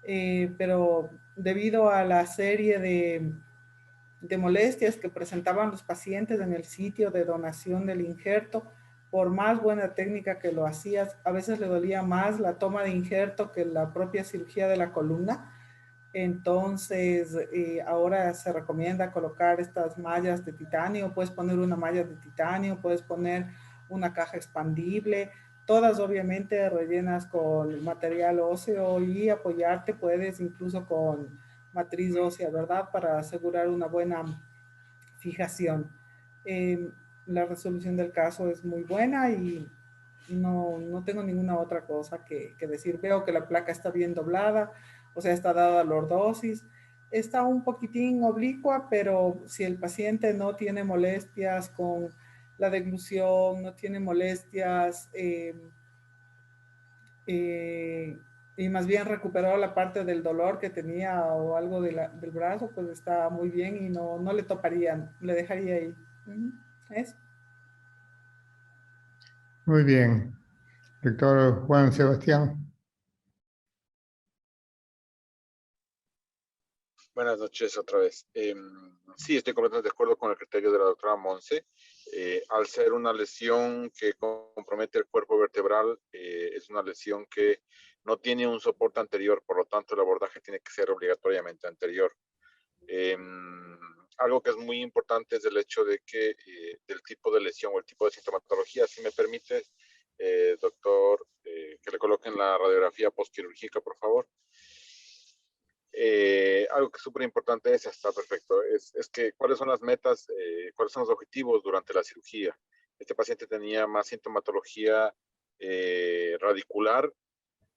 Pero debido a la serie de molestias que presentaban los pacientes en el sitio de donación del injerto, por más buena técnica que lo hacías, a veces le dolía más la toma de injerto que la propia cirugía de la columna. Entonces, ahora se recomienda colocar estas mallas de titanio. Puedes poner una malla de titanio, puedes poner una caja expandible, todas obviamente rellenas con material óseo, y apoyarte puedes incluso con matriz ósea, ¿verdad? Para asegurar una buena fijación. La resolución del caso es muy buena y no tengo ninguna otra cosa que decir. Veo que la placa está bien doblada, o sea, está dada lordosis. Está un poquitín oblicua, pero si el paciente no tiene molestias con la deglución, no tiene molestias y más bien recuperó la parte del dolor que tenía o algo del brazo, pues está muy bien y no le toparía, le dejaría ahí. Eso. Muy bien. Doctor Juan Sebastián. Buenas noches otra vez. Sí, estoy completamente de acuerdo con el criterio de la doctora Monse. Al ser una lesión que compromete el cuerpo vertebral, es una lesión que no tiene un soporte anterior, por lo tanto el abordaje tiene que ser obligatoriamente anterior. Algo que es muy importante es el hecho de que del tipo de lesión o el tipo de sintomatología, si me permite, doctor, que le coloquen la radiografía postquirúrgica, por favor. Algo que es súper importante está perfecto, es que cuáles son las metas, cuáles son los objetivos durante la cirugía. Este paciente tenía más sintomatología radicular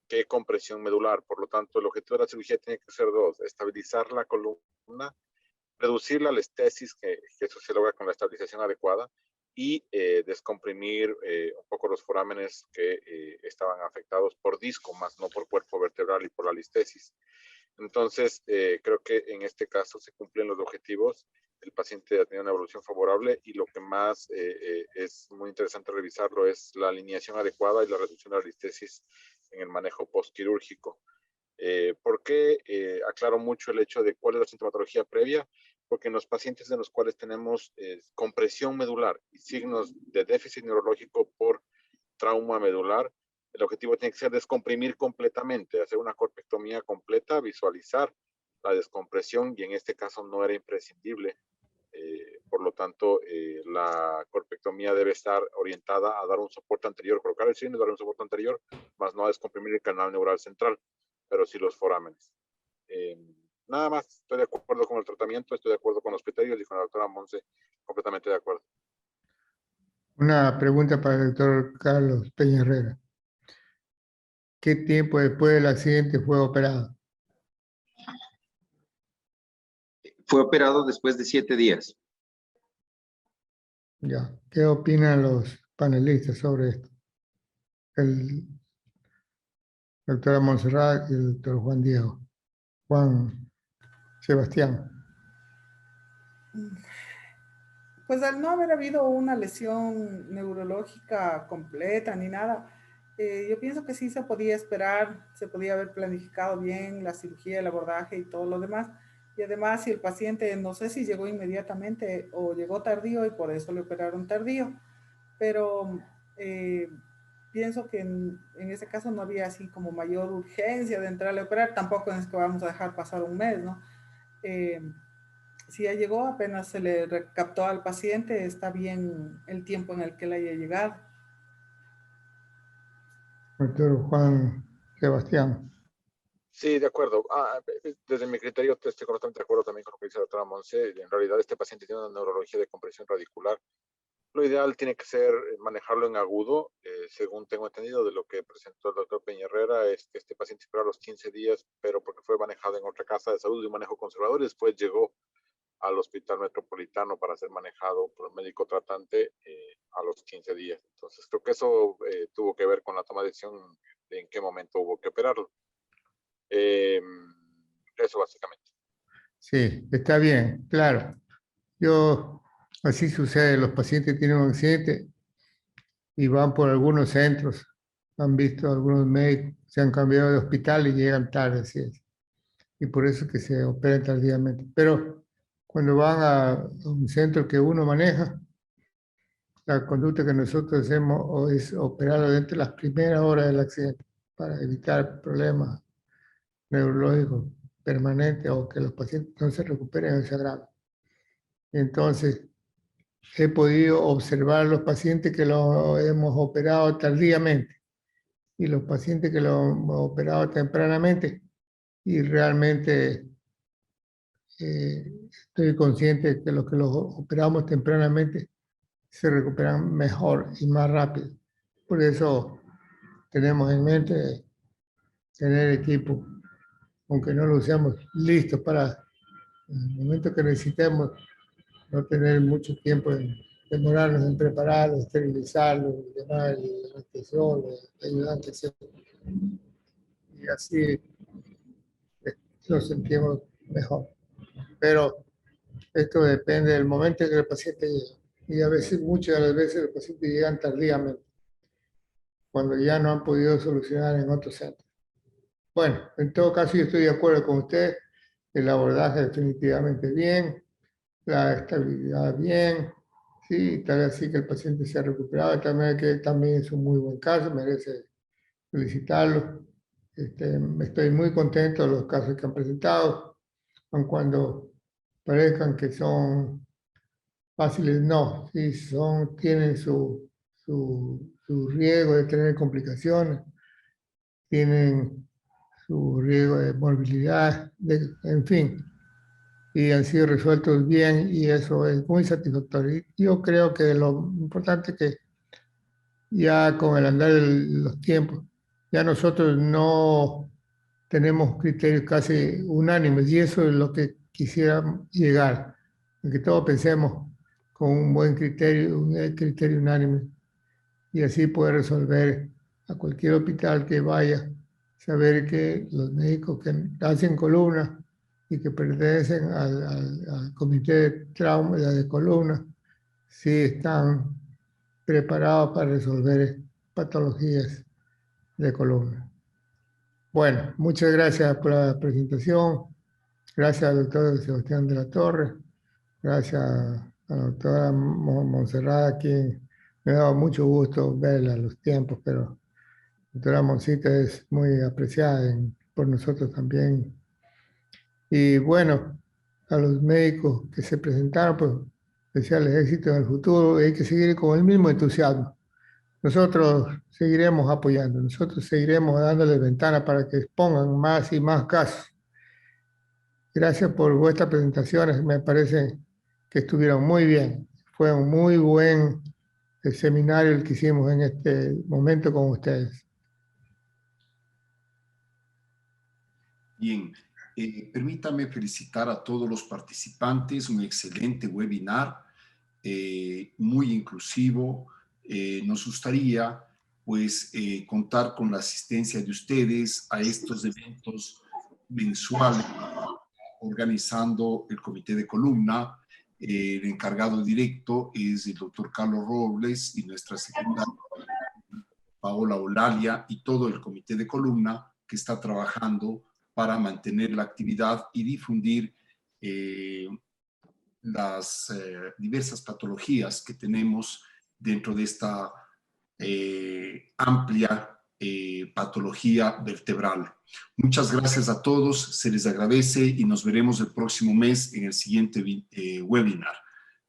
que compresión medular, por lo tanto el objetivo de la cirugía tiene que ser dos: estabilizar la columna, reducir la alestesis, que eso se logra con la estabilización adecuada, y descomprimir un poco los forámenes que estaban afectados por disco, más no por cuerpo vertebral y por la alestesis. Entonces, creo que en este caso se cumplen los objetivos. El paciente ha tenido una evolución favorable y lo que más es muy interesante revisarlo es la alineación adecuada y la reducción de la alestesis en el manejo postquirúrgico. ¿Por qué aclaro mucho el hecho de cuál es la sintomatología previa? Porque en los pacientes en los cuales tenemos compresión medular y signos de déficit neurológico por trauma medular, el objetivo tiene que ser descomprimir completamente, hacer una corpectomía completa, visualizar la descompresión, y en este caso no era imprescindible. Por lo tanto, la corpectomía debe estar orientada a dar un soporte anterior, colocar el cilindro, dar un soporte anterior, más no a descomprimir el canal neural central, pero sí los forámenes. Nada más, estoy de acuerdo con el tratamiento, estoy de acuerdo con los criterios y con la doctora Monse, completamente de acuerdo. Una pregunta para el doctor Carlos Peña Herrera. ¿Qué tiempo después del accidente fue operado? Fue operado después de 7 días. Ya. ¿Qué opinan los panelistas sobre esto? El doctora Montserrat y el doctor Juan Diego. Juan Sebastián. Pues al no haber habido una lesión neurológica completa ni nada, yo pienso que sí se podía esperar, se podía haber planificado bien la cirugía, el abordaje y todo lo demás. Y además, si el paciente, no sé si llegó inmediatamente o llegó tardío y por eso le operaron tardío, pero pienso que en ese caso no había así como mayor urgencia de entrarle a operar, tampoco es que vamos a dejar pasar un mes, ¿no? Si ya llegó, apenas se le recaptó al paciente, está bien el tiempo en el que le haya llegado. Doctor Juan Sebastián. Sí, de acuerdo. Desde mi criterio estoy completamente de acuerdo también con lo que dice la doctora Monse. En realidad este paciente tiene una neurología de compresión radicular. Lo ideal tiene que ser manejarlo en agudo. Según tengo entendido de lo que presentó el doctor Peña Herrera, es que este paciente esperó los 15 días, pero porque fue manejado en otra casa de salud de un manejo conservador, y después llegó al hospital metropolitano para ser manejado por el médico tratante a los 15 días. Entonces creo que eso tuvo que ver con la toma de decisión de en qué momento hubo que operarlo. Eso básicamente. Sí, está bien, claro. Así sucede, los pacientes tienen un accidente y van por algunos centros, han visto algunos médicos, se han cambiado de hospital y llegan tarde, así es. Y por eso es que se operan tardíamente. Pero cuando van a un centro que uno maneja, la conducta que nosotros hacemos es operarlo dentro de las primeras horas del accidente para evitar problemas neurológicos permanentes o que los pacientes no se recuperen o se agraven. Entonces, he podido observar los pacientes que lo hemos operado tardíamente y los pacientes que lo hemos operado tempranamente, y realmente estoy consciente de que los que los operamos tempranamente se recuperan mejor y más rápido. Por eso tenemos en mente tener equipo, aunque no lo usemos, listos para en el momento que necesitemos no tener mucho tiempo en demorarnos en prepararlo, esterilizarlo, llamar al anestesiólogo, al ayudante, etc. Y así nos sentimos mejor. Pero esto depende del momento en que el paciente llega. Y a veces, muchas de las veces, los pacientes llegan tardíamente, cuando ya no han podido solucionar en otros centros. Bueno, en todo caso, yo estoy de acuerdo con usted. El abordaje definitivamente bien, la estabilidad bien, sí, tal así que el paciente se ha recuperado, también que también es un muy buen caso, merece felicitarlo. Estoy muy contento de los casos que han presentado, aun cuando parezcan que son fáciles, no, sí, tienen su riesgo de tener complicaciones, tienen su riesgo de morbilidad, en fin, y han sido resueltos bien y eso es muy satisfactorio. Yo creo que lo importante es que ya con el andar de los tiempos, ya nosotros no tenemos criterios casi unánimes y eso es lo que quisiera llegar, en que todos pensemos con un buen criterio, un criterio unánime y así poder resolver a cualquier hospital que vaya, saber que los médicos que hacen columna y que pertenecen al comité de trauma de columna, sí están preparados para resolver patologías de columna. Bueno, muchas gracias por la presentación. Gracias al doctor Sebastián de la Torre. Gracias a la doctora Monserrat, a quien me ha dado mucho gusto verla a los tiempos, pero la doctora Monsita es muy apreciada por nosotros también. Y bueno, a los médicos que se presentaron, pues desearles éxito en el futuro. Hay que seguir con el mismo entusiasmo. Nosotros seguiremos apoyando, nosotros seguiremos dándoles ventana para que expongan más y más casos. Gracias por vuestras presentaciones, me parece que estuvieron muy bien. Fue un muy buen seminario el que hicimos en este momento con ustedes. Bien, permítame felicitar a todos los participantes, un excelente webinar, muy inclusivo. Nos gustaría pues contar con la asistencia de ustedes a estos eventos mensuales organizando el comité de columna. El encargado directo es el doctor Carlos Robles y nuestra secretaria Paola Olalia y todo el comité de columna que está trabajando para mantener la actividad y difundir las diversas patologías que tenemos dentro de esta amplia patología vertebral. Muchas gracias a todos, se les agradece y nos veremos el próximo mes en el siguiente webinar.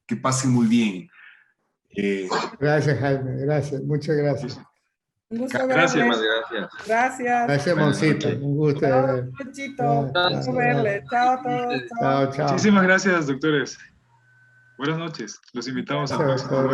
Que pasen muy bien. Gracias, Jaime, gracias, muchas gracias. Un gusto Gracias. verle. Gracias. Gracias. Gracias, Monsita, un gusto de ver. Chito, gusto verle. Chao a todos. Chao, chao. Muchísimas gracias, doctores. Buenas noches. Los invitamos al Gracias, próximo. doctor.